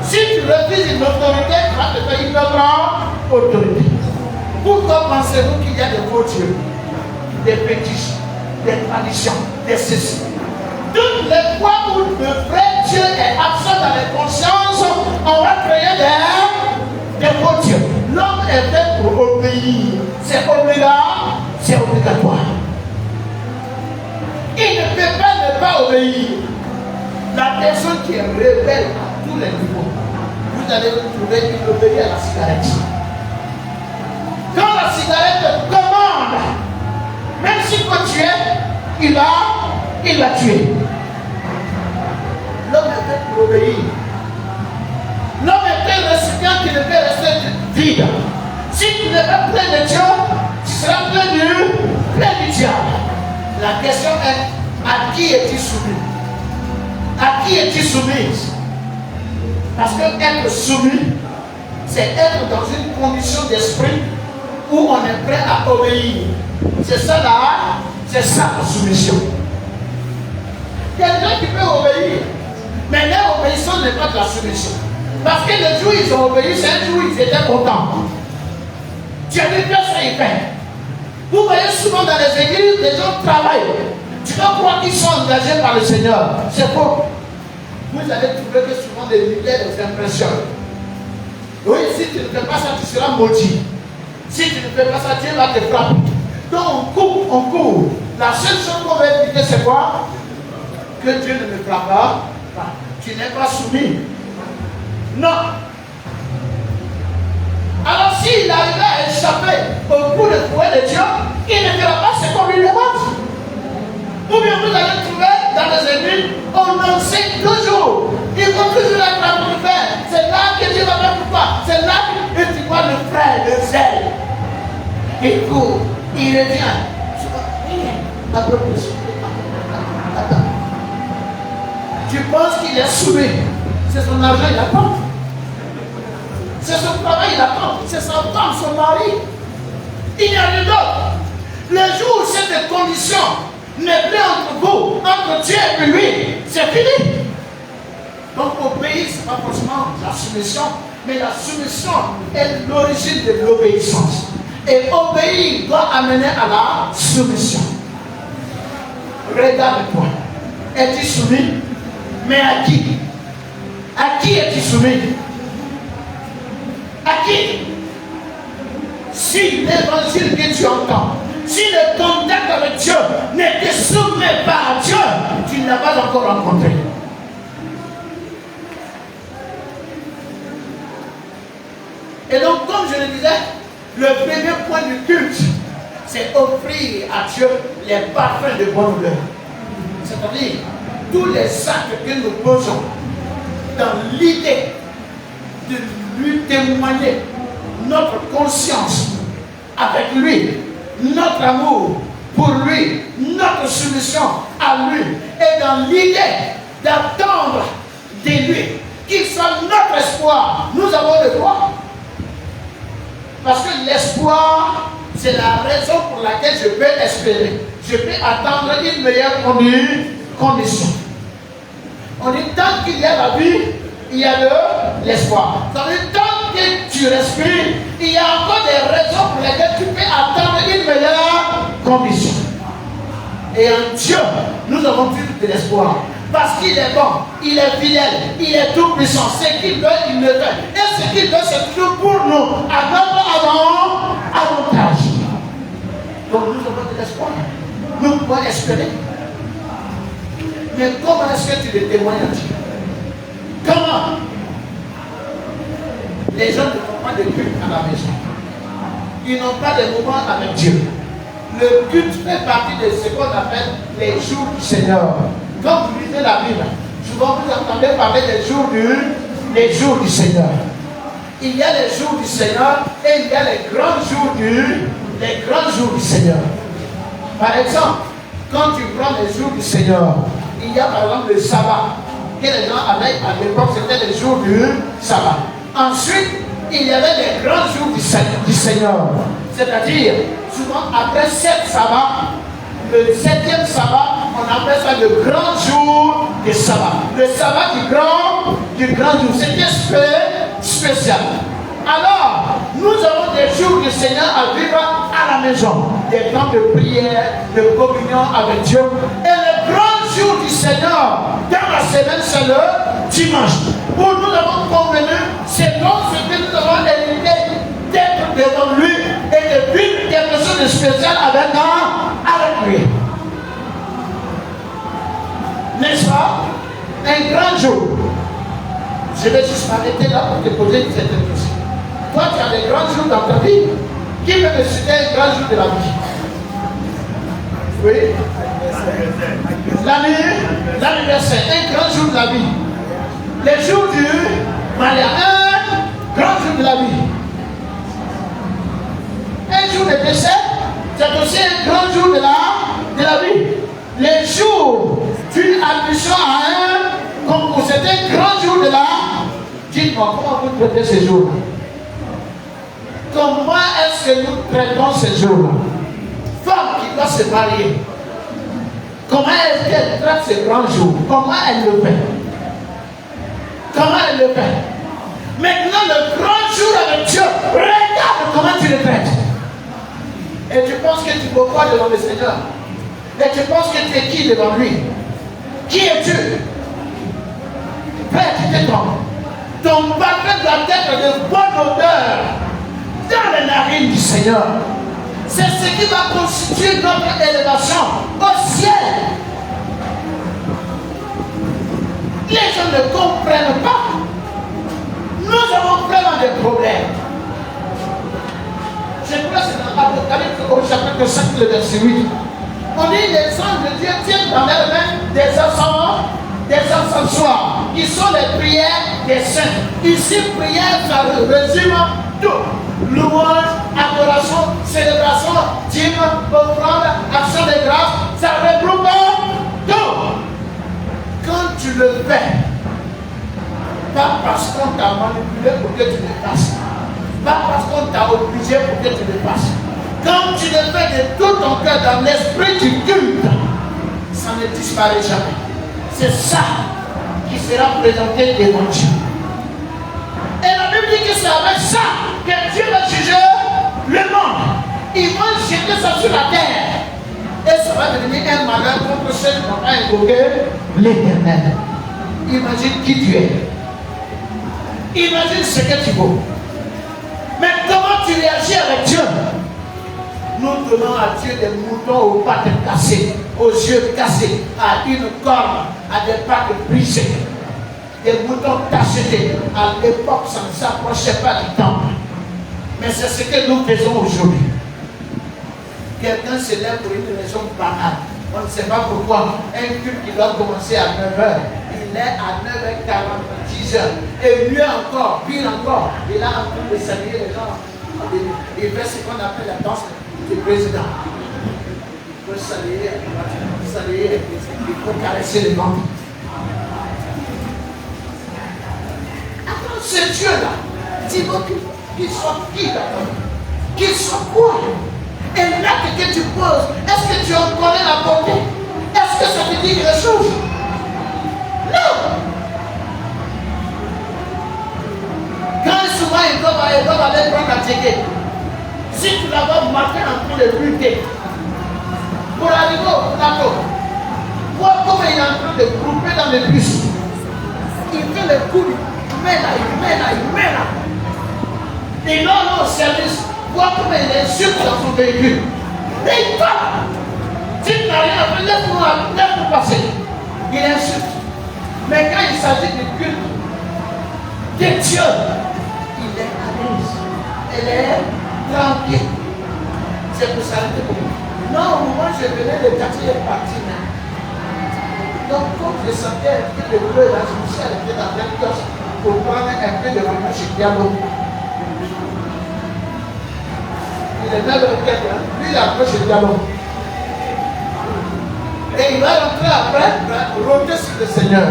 Si tu refuses une autorité, tu vas te faire une autre autorité. Pourquoi pensez-vous qu'il y a des faux dieux, des fétiches, des traditions, des ceci? toutes les fois où le vrai Dieu est absent dans les consciences, on va créer des faux dieux. L'homme est fait pour obéir. C'est obligatoire, c'est obligatoire. Il ne peut pas ne pas obéir. La personne qui est rebelle à tous les niveaux, vous allez trouver une obéie à la cigarette. Quand la cigarette commande, même s'il faut tuer, il va tuer. L'homme est fait pour obéir. L'homme est un récipient qui ne peut rester vide. Si tu n'es pas plein de Dieu, tu seras plein du diable. La question est, à qui es-tu soumis? À qui es-tu soumise? Parce que être soumis, c'est être dans une condition d'esprit où on est prêt à obéir. C'est ça la soumission. Il y a des gens qui peuvent obéir, mais l'obéissance n'est pas de la soumission. Parce que le jour où ils ont obéi, c'est un jour où ils étaient contents. Dieu dit bien ça, il fait. Vous voyez souvent dans les églises, les gens travaillent. Tu dois croire qu'ils sont engagés par le Seigneur. C'est faux. Vous allez trouver que souvent les leaders les impressionnent. Oui, si tu ne fais pas ça, tu seras maudit. Si tu ne fais pas ça, Dieu va te frapper. Donc on court. La seule chose qu'on va expliquer, c'est quoi? Que Dieu ne me frappe pas. Tu n'es pas soumis. Non. Alors s'il arrive à échapper au coup de fouet de Dieu, il ne fera pas ce qu'on lui demande. Ou bien vous allez trouver dans les églises, on enseigne toujours. Il faut toujours être là pour le faire. C'est là que Dieu va faire pour toi. C'est là que tu vois le frère, le zèle. Il court, il revient. À propos. Attends. Tu penses qu'il est soumis. C'est son argent, il attend. C'est son travail, il attend. C'est sa femme, son mari. Il n'y a rien d'autre. Le jour où cette condition n'est plus entre vous, entre Dieu et lui, c'est fini. Donc obéir, ce n'est pas forcément la soumission, mais la soumission est l'origine de l'obéissance. Et obéir doit amener à la soumission. Regarde-toi. Es-tu soumis? Mais à qui? À qui es-tu soumis? À qui? Si l'évangile que tu entends, si le contact avec Dieu ne te soumet pas à Dieu, tu ne l'as pas encore rencontré. Et donc, comme je le disais, le premier point du culte, c'est offrir à Dieu les parfums de bonne odeur. C'est-à-dire, tous les actes que nous posons dans l'idée de lui témoigner notre conscience avec lui, notre amour pour lui, notre soumission à lui, et dans l'idée d'attendre de lui qu'il soit notre espoir. Nous avons le droit. Parce que l'espoir, c'est la raison pour laquelle je peux espérer. Je peux attendre une meilleure condition. On dit tant qu'il y a la vie, il y a l'espoir. Ça veut dire tant que tu respires, il y a encore des raisons pour lesquelles tu peux attendre une meilleure condition. Et en Dieu, nous avons plus de l'espoir. Parce qu'il est bon, il est fidèle, il est tout puissant. Ce qu'il veut, il le fait. Et ce qu'il veut, c'est toujours pour nous, à notre avantage. Donc nous avons de l'espoir. Nous pouvons espérer. Mais comment est-ce que tu le témoignes à Dieu? Comment? Les gens ne font pas de culte à la maison. Ils n'ont pas de moments avec Dieu. Le culte fait partie de ce qu'on appelle les jours du Seigneur. Quand vous lisez la Bible, souvent vous entendez parler des jours du Seigneur. Il y a les jours du Seigneur et il y a les grands jours du Seigneur. Par exemple, quand tu prends les jours du Seigneur, il y a par exemple le sabbat, que les gens avaient à l'époque, c'était les jours du sabbat. Ensuite, il y avait les grands jours du Seigneur. C'est-à-dire, souvent après 7 sabbats, le 7e sabbat, on appelle ça le grand jour du sabbat. Le sabbat du grand jour, c'était spécial. Alors, nous avons des jours du Seigneur à vivre à la maison. Des temps de prière, de communion avec Dieu. Et le grand jour du Seigneur dans la semaine, c'est le dimanche. Pour nous avons convenu, selon ce que nous avons hérité, d'être devant lui et de vivre quelque chose de spécial avec lui. N'est-ce pas? Un grand jour. Je vais juste m'arrêter là pour te poser cette question. Toi, tu as des grands jours dans ta vie. Qui peut me citer un grand jour de la vie? Oui. L'anniversaire, un grand jour de la vie. Les jours du mariage, un grand jour de la vie. Un jour de décès, c'est aussi un grand jour de la vie. Les jours d'une admission à un concours, c'est un grand jour de la. Dites-moi, comment vous traitez ces jours-là? Comment est-ce que nous traitons ces jours-là? Femme qui doit se marier, comment est-ce qu'elle traite ces grands jours? Comment elle le fait? Comment elle le fait? Maintenant, le grand jour avec Dieu, regarde comment tu le traites. Et tu penses que tu peux quoi devant le Seigneur? Et tu penses que tu es qui devant lui? Qui es-tu? Père, tu te trompes. Ton parfum doit être de bonne odeur dans les narines du Seigneur. C'est ce qui va constituer notre élévation au ciel. Les gens ne comprennent pas. Nous avons vraiment des problèmes. Je crois que c'est dans l'Apocalypse au chapitre 5, le verset 8. On dit les anges de Dieu tiennent dans leurs mains des encensoirs, qui sont les prières des saints. Ici, prière, ça résume tout. Louange, adoration, célébration, dîme, offrande, action de grâce, ça regroupe tout. Quand tu le fais, pas parce qu'on t'a manipulé pour que tu le fasses, pas parce qu'on t'a obligé pour que tu le fasses. Quand tu le fais de tout ton cœur dans l'esprit du culte, ça ne disparaît jamais. C'est ça qui sera présenté devant Dieu. Et la Bible dit que c'est avec ça que Dieu va juger le monde. Il va jeter ça sur la terre. Et ça va devenir un malheur contre ceux qui n'ont pas invoqué l'Éternel. Imagine qui tu es. Imagine ce que tu vaux. Mais comment tu réagis avec Dieu? Nous donnons à Dieu des moutons aux pattes cassées, aux yeux cassés, à une corne, à des pattes brisées. Des moutons tachetés. À l'époque, ça ne s'approchait pas du temple. Mais c'est ce que nous faisons aujourd'hui. Quelqu'un se lève pour une raison banale. On ne sait pas pourquoi. Un culte qui doit commencer à 9h, il est à 9h40, 10h. Et mieux encore, pire encore, il est en train de saluer les gens. Il fait ce qu'on appelle la danse du président. Il faut saluer, il faut caresser les gens. Attends, ce Dieu-là, dis-moi qu'il soit qui d'abord? Qu'il soit quoi? Et l'acte que tu poses, est-ce que tu en connais la portée? Est-ce que ça te dit quelque chose? Non! Quand souvent ils doivent aller prendre la ticket, si tu l'as marqué en train de lutter, pour arriver au plateau, vois comment il est en train de grouper dans les bus. Il fait le coup, il met là. Et non, au service, vois comment il insulte dans son véhicule. Et il parle. Si tu n'as rien à faire, laisse-nous passer. Il insulte. Mais quand il s'agit du culte de Dieu, il est à l'aise. Elle est tranquille. C'est pour s'arrêter pour moi. Non, moi je venais de quartier parti. Donc, quand je sentais un peu de bleu, là, je me suis arrêté dans un kiosque pour prendre un peu de repas chez Diabo. Il est 9h04, lui il a approché le Diabo. Et il va rentrer après, rôder sur le Seigneur.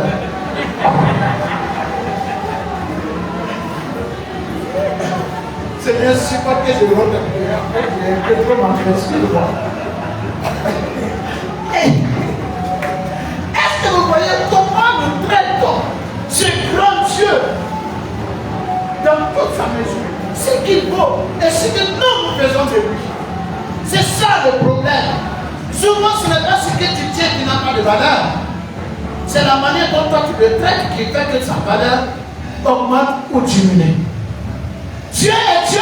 Seigneur, je ne sais pas que je rôde après, j'ai un peu trop m'enfresquer. Est-ce que vous voyez comment nous traitons ce grand Dieu dans toute sa mesure? Ce qu'il vaut et ce que nous faisons de lui. C'est ça le problème. Souvent, ce n'est pas ce que tu tiens qui n'a pas de valeur. C'est la manière dont toi tu le traites qui fait que sa valeur augmente ou diminue. Dieu est Dieu,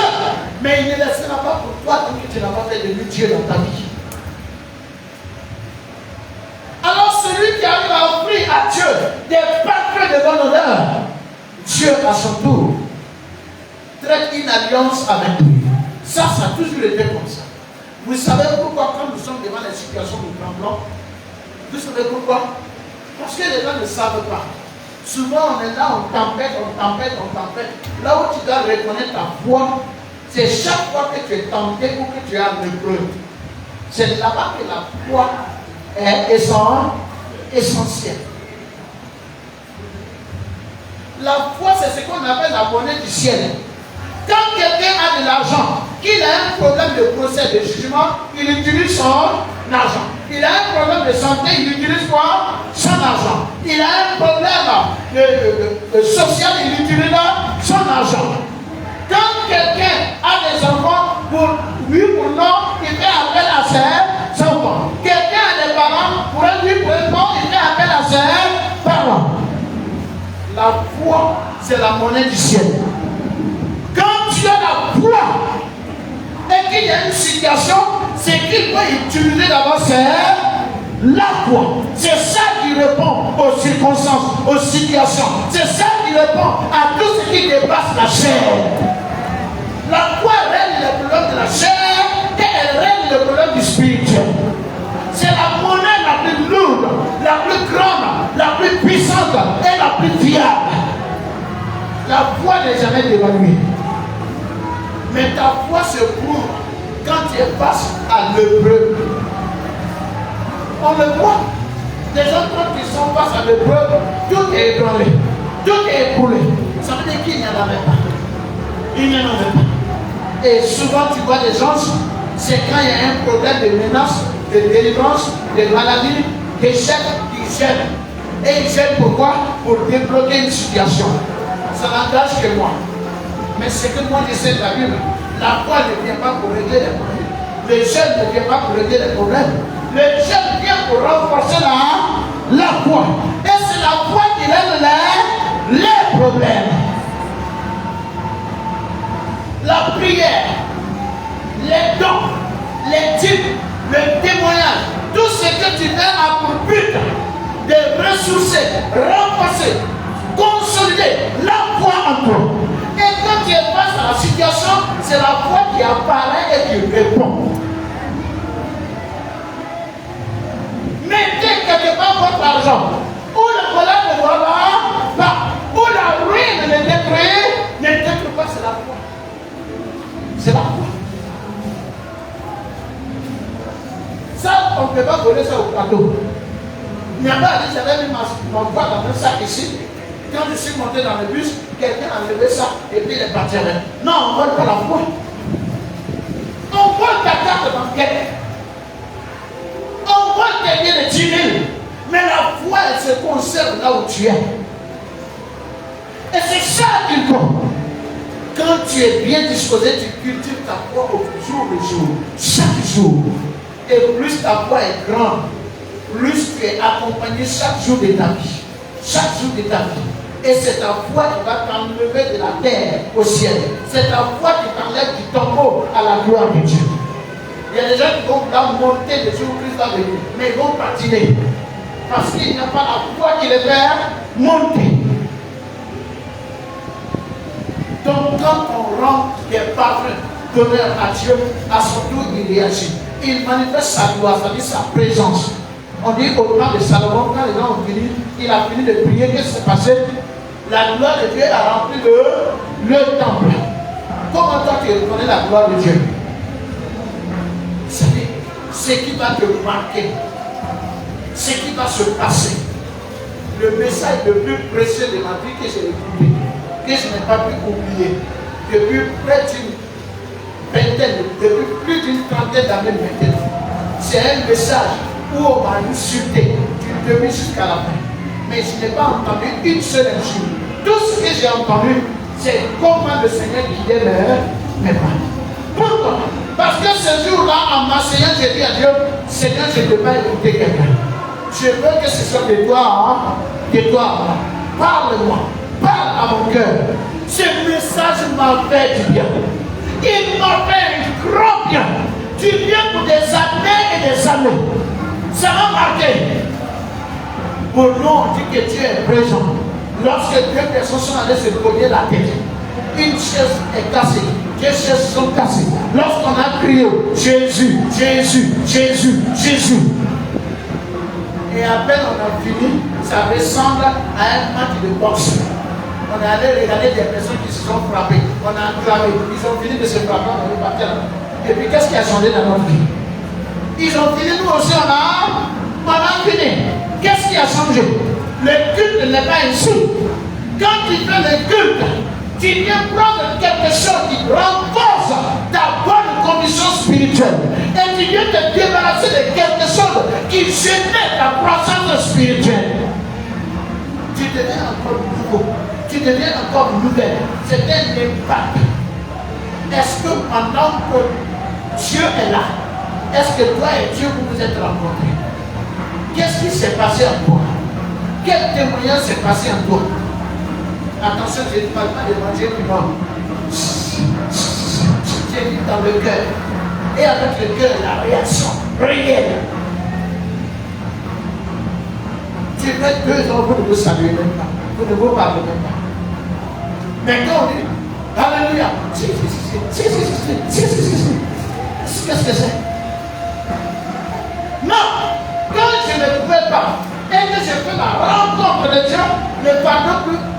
mais il ne laissera pas pour toi tant que tu n'as pas fait de lui Dieu dans ta vie. Alors celui qui arrive à offrir à Dieu des parfums de bonne odeur, Dieu à son tour traite une alliance avec lui. Ça a toujours été comme ça. Vous savez pourquoi quand nous sommes devant les situations de tremblement, vous savez pourquoi? Parce que les gens ne savent pas. Souvent on est là, on tempête. Là où tu dois reconnaître ta foi, c'est chaque fois que tu es tenté ou que tu as un épreuve. C'est là-bas que la foi est essentielle. La foi, c'est ce qu'on appelle la monnaie du ciel. Quand quelqu'un a de l'argent, qu'il a un problème de procès, de jugement, il utilise son argent. Il a un problème de santé, il utilise quoi? Son argent. Il a un problème social, il utilise son argent. Quand quelqu'un a des enfants, pour oui ou non, il fait appel à ses enfants. Quelqu'un a des parents, pour un oui ou non, il fait appel à ses parents. La foi, c'est la monnaie du ciel. Quand tu as la foi et qu'il y a une situation, c'est qu'il peut utiliser d'abord c'est la foi. C'est ça qui répond aux circonstances, aux situations. C'est ça qui répond à tout ce qui dépasse la chair. La foi règle le problème de la chair et elle règle le problème du spirituel. C'est la monnaie la plus lourde, la plus grande, la plus puissante et la plus fiable. La foi n'est jamais dévaluée. Mais ta foi se prouve quand tu es face à l'épreuve. On le voit. Les gens, quand ils sont face à l'épreuve, tout est ébranlé, tout est écroulé. Ça veut dire qu'il n'y en avait pas. Il n'y en avait pas. Et souvent, tu vois des gens, c'est quand il y a un problème de menace, de délivrance, de maladie, d'échec, ils gênent. Et ils gênent pourquoi? Pour débloquer une situation. Ça n'engage que moi. Mais c'est que moi je sais de la Bible. La foi ne vient pas pour régler les problèmes. Le jeûne ne vient pas pour régler les problèmes. Le jeûne vient pour renforcer la foi. Et c'est la foi qui règle les problèmes. La prière, les dons, les dîmes, le témoignage, tout ce que tu fais a pour but de ressourcer, renforcer, consolider la foi en toi. Et quand tu es face à la situation, c'est la foi qui apparaît et qui répond. Mettez quelque part votre argent. Où le problème ne va pas, où la ruine ne détruit pas, c'est la foi. C'est la foi. Ça, on ne peut pas voler ça au plateau. Il n'y a pas à dire, j'avais mis ma voix dans un sac ici. Quand je suis monté dans le bus, quelqu'un a levé ça et puis il est parti avec. Non, on ne vole pas la foi. On vole ta carte bancaire. On vole tes biens de 10 000. Mais la foi, elle se conserve là où tu es. Et c'est ça qu'il faut. Quand tu es bien disposé, tu cultives ta foi au jour le jour, chaque jour. Et plus ta foi est grande, plus tu es accompagné chaque jour de ta vie. Chaque jour de ta vie. Et c'est ta foi qui va t'enlever de la terre au ciel. C'est ta foi qui t'enlève du tombeau à la gloire de Dieu. Il y a des gens qui vont monter de jour où Christ va venir, mais ils vont patiner. Parce qu'il n'y a pas la foi qui les fait monter. Donc quand on rend des parfums d'honneur à Dieu, à son tour il réagit. Il manifeste sa gloire, c'est-à-dire sa présence. On dit au temps de Salomon, quand les gens ont fini, il a fini de prier, qu'est-ce qui s'est passé? La gloire de Dieu a rempli le temple. Comment toi tu reconnais la gloire de Dieu? C'est ce qui va te marquer, ce qui va se passer. Le message le plus précieux de ma vie que j'ai écouté, que je n'ai pas pu oublier, depuis près d'une vingtaine, depuis plus d'une trentaine d'années maintenant, c'est un message où on m'a insulté du début jusqu'à la fin. Mais je n'ai pas entendu une seule insulte. Tout ce que j'ai entendu, c'est comment le Seigneur guidait mes pas. Pourquoi? Parce que ce jour-là, en m'asseyant, j'ai dit à Dieu, Seigneur, je ne peux pas écouter quelqu'un. Je veux que ce soit de toi, hein? De toi. Parle-moi. Parle à mon cœur. Ce message m'a fait du bien. Il m'a fait un grand bien. Du bien pour des années et des années. Ça m'a marqué. Pour nous, on dit que Dieu est présent. Lorsque deux personnes sont allées se cogner la tête, une chaise est cassée, deux chaises sont cassées. Lorsqu'on a crié Jésus, Jésus, Jésus, Jésus. Et à peine on a fini, ça ressemble à un match de boxe. On est allé regarder des personnes qui se sont frappées. On a acclamé. Ils ont fini de se frapper, on est parti là. Et puis qu'est-ce qui a changé dans notre vie? Ils ont fini, nous aussi on a fini. Qu'est-ce qui a changé? Le culte n'est pas ainsi. Quand tu fais le culte, tu viens prendre quelque chose qui renforce ta bonne condition spirituelle. Et tu viens te débarrasser de quelque chose qui gênait ta croissance spirituelle. Tu deviens encore nouveau. Tu deviens encore nouvelle. C'est un impact. Est-ce que pendant que Dieu est là, est-ce que toi et Dieu vous vous êtes rencontrés? Qu'est-ce qui s'est passé en toi? Quel témoignage s'est passé en toi? Attention, je ne parle pas de manger du monde. J'ai dit dans le cœur. Et avec le cœur, la réaction réelle. Tu mets 2 ans, vous ne vous saluez même pas. Vous ne vous parlez même pas. Maintenant, on dit, Alléluia. Qu'est-ce que c'est? Non! Quand je ne pouvais pas, et que je fais la rencontre de Dieu, le pardon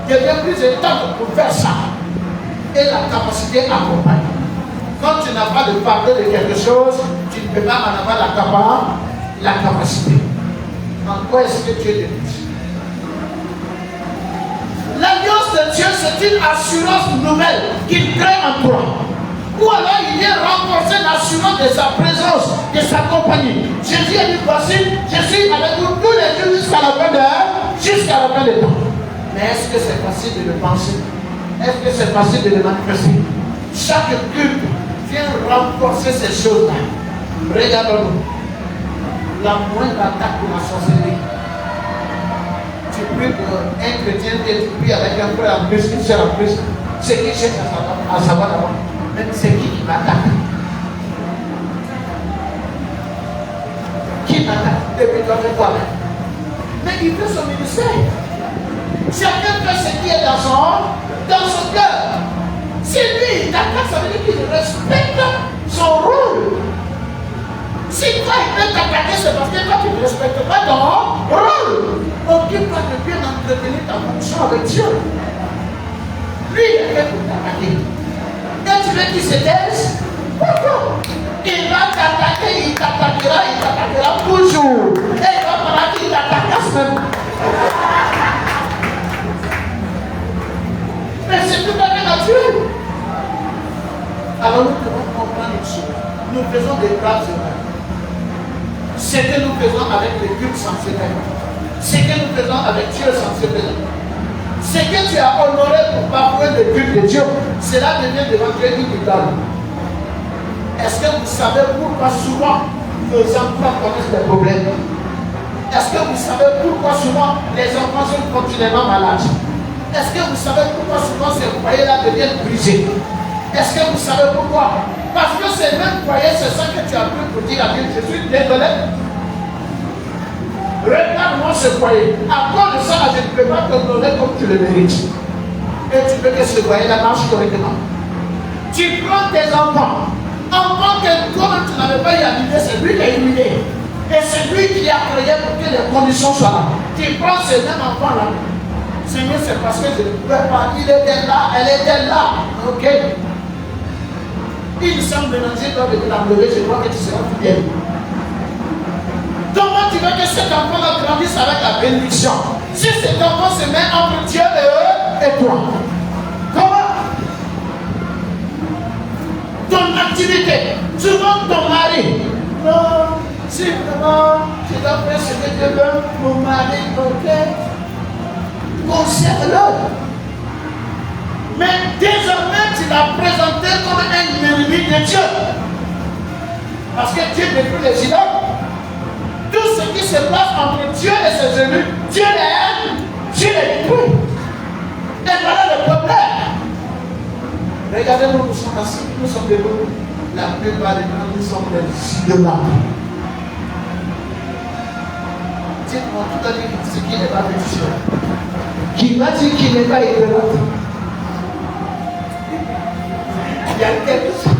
devient plus étonnant pour faire ça. Et la capacité accompagne. Quand tu n'as pas de pardon de quelque chose, tu ne peux pas en avoir la capacité. En quoi est-ce que Dieu te dit? L'alliance de Dieu, c'est une assurance nouvelle qu'il crée en toi. Ou alors il vient renforcer l'assurance de sa présence, de sa compagnie. Jésus a dit, voici, je suis avec vous tous les jours jusqu'à la fin des temps. Mais est-ce que c'est facile de le penser? Est-ce que c'est facile de le manifester? Chaque culte vient renforcer ces choses-là. Regardons-nous. La moindre attaque pour la sorcellerie. Tu pries pour un chrétien et tu pries avec un frère en plus, une soeur en plus. C'est qui cherche à savoir d'abord. Même c'est qui m'attaque? Qui m'attaque? Depuis toi-même. Mais il fait son ministère. Chacun fait ce qui est dans son cœur. Si lui il t'attaque, ça veut dire qu'il respecte son rôle. Si toi il peut t'attaquer, c'est parce que toi tu ne respectes pas ton rôle. Occupe-toi de bien entretenir ta fonction avec Dieu. Lui il est fait pour t'attaquer. Et tu veux qu'il se taise? Pourquoi? Il va t'attaquer, il t'attaquera toujours. Et il va pendant qu'il t'attaque même. Mais c'est tout à fait naturel. Alors nous devons comprendre une chose. Nous faisons des braves erreurs. Ce que nous faisons avec les cultes sensibles, ce que nous faisons avec Dieu sensible, ce que tu as honoré pour bafouer le culte de Dieu, cela devient devant Dieu une idole. Est-ce que vous savez pourquoi souvent nos enfants connaissent des problèmes? Est-ce que vous savez pourquoi souvent les enfants sont continuellement malades? Est-ce que vous savez pourquoi souvent ces foyers-là deviennent brisés? Est-ce que vous savez pourquoi? Parce que ces mêmes foyers, c'est ça que tu as pu pour dire à Dieu, je suis désolé. Regarde-moi ce foyer. À cause de ça, je ne peux pas te donner comme tu le mérites. Et tu veux que ce foyer-là marche correctement. Tu prends tes enfants que toi tu n'avais pas éliminé, c'est lui qui a éliminé. Et c'est lui qui a créé pour que les conditions soient là. Tu prends ces mêmes enfants-là. Seigneur, c'est parce que je ne pouvais pas. Il était là, elle était là. Ok. Il semble mélanger, doit venir l'enlever, je crois que tu seras fidèle. Comment tu veux que cet enfant grandisse avec la bénédiction? Si cet enfant se met entre Dieu et toi, comment? Ton activité, tu vends ton mari. Non, si vraiment tu dois faire ce que Dieu veut, mon mari, ok? Conserve-le. Mais désormais, tu l'as présenté comme un ennemi de Dieu. Parce que Dieu n'est plus les idoles. Tout ce qui se place entre Dieu et ses élus, Dieu les aime, Dieu les détruit. Et voilà le problème. Regardez-nous, nous sommes assis, nous sommes debout. La plupart des gens, nous sommes des idolâtres. Dites-moi tout à l'heure ce qui n'est pas religieux. Qui m'a dit qu'il n'est pas idolâtre? Il y a quelque chose.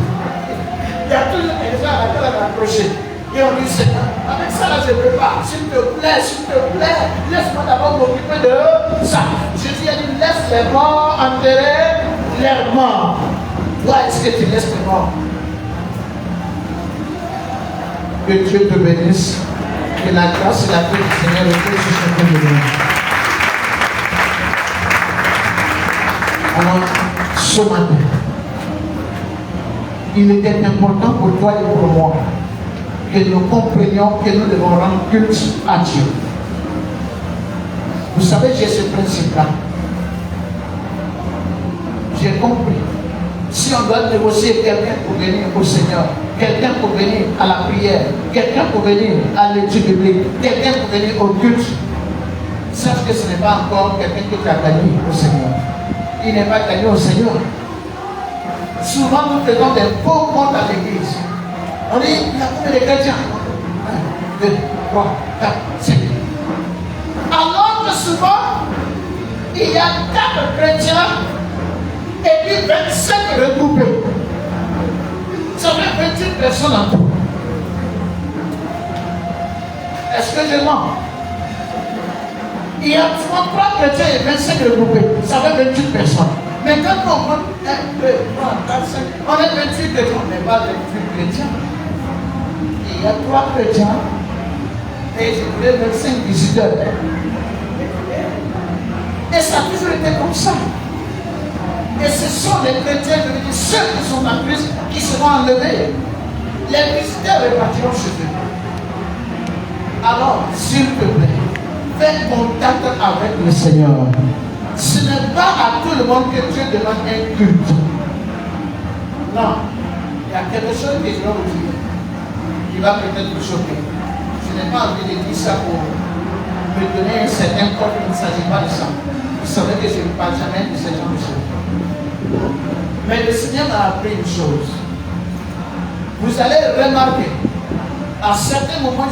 Il y a toujours des gens à laquelle on a approché. Et on dit, Seigneur, avec ça là, je ne peux pas. S'il te plaît, laisse-moi d'abord m'occuper de ça. Jésus a dit, laisse les morts enterrer leurs morts. Toi, est-ce que tu laisses les morts? Que Dieu te bénisse. Que la grâce et la paix du Seigneur repose sur chacun de nous. Alors, ce matin, il était important pour toi et pour moi que nous comprenions que nous devons rendre culte à Dieu. Vous savez, j'ai ce principe-là. J'ai compris. Si on doit négocier quelqu'un pour venir au Seigneur, quelqu'un pour venir à la prière, quelqu'un pour venir à l'étude biblique, quelqu'un pour venir au culte, sache que ce n'est pas encore quelqu'un qui t'a gagné au Seigneur. Il n'est pas gagné au Seigneur. Souvent, nous faisons des faux comptes à l'église. On dit, il y a combien de chrétiens? 1, 2, 3, 4, 5. Alors que souvent, il y a 4 chrétiens et puis 25 regroupés. Ça fait 28 personnes en tout. Est-ce que je mens? Il y a 3 chrétiens et 25 regroupés. Ça fait 28 personnes. Mais quand on prend 1, 2, 3, 4, 5, on est 28 chrétiens. On n'est pas 28 chrétiens. Il y a 3 chrétiens et je voulais 25 visiteurs. Et ça a toujours été comme ça. Et ce sont les chrétiens, je veux dire, ceux qui sont en Christ, qui seront enlevés. Les visiteurs repartiront chez eux. Alors, s'il te plaît, fais contact avec le Seigneur. Ce n'est pas à tout le monde que Dieu demande un culte. Non. Il y a quelque chose que je dois vous dire qui va peut-être vous choquer. Je n'ai pas envie de dire ça pour me donner un certain corps, il ne s'agit pas de ça. Vous savez que je ne parle jamais de ce genre de choses. Mais le Seigneur m'a appris une chose. Vous allez remarquer, à certains moments,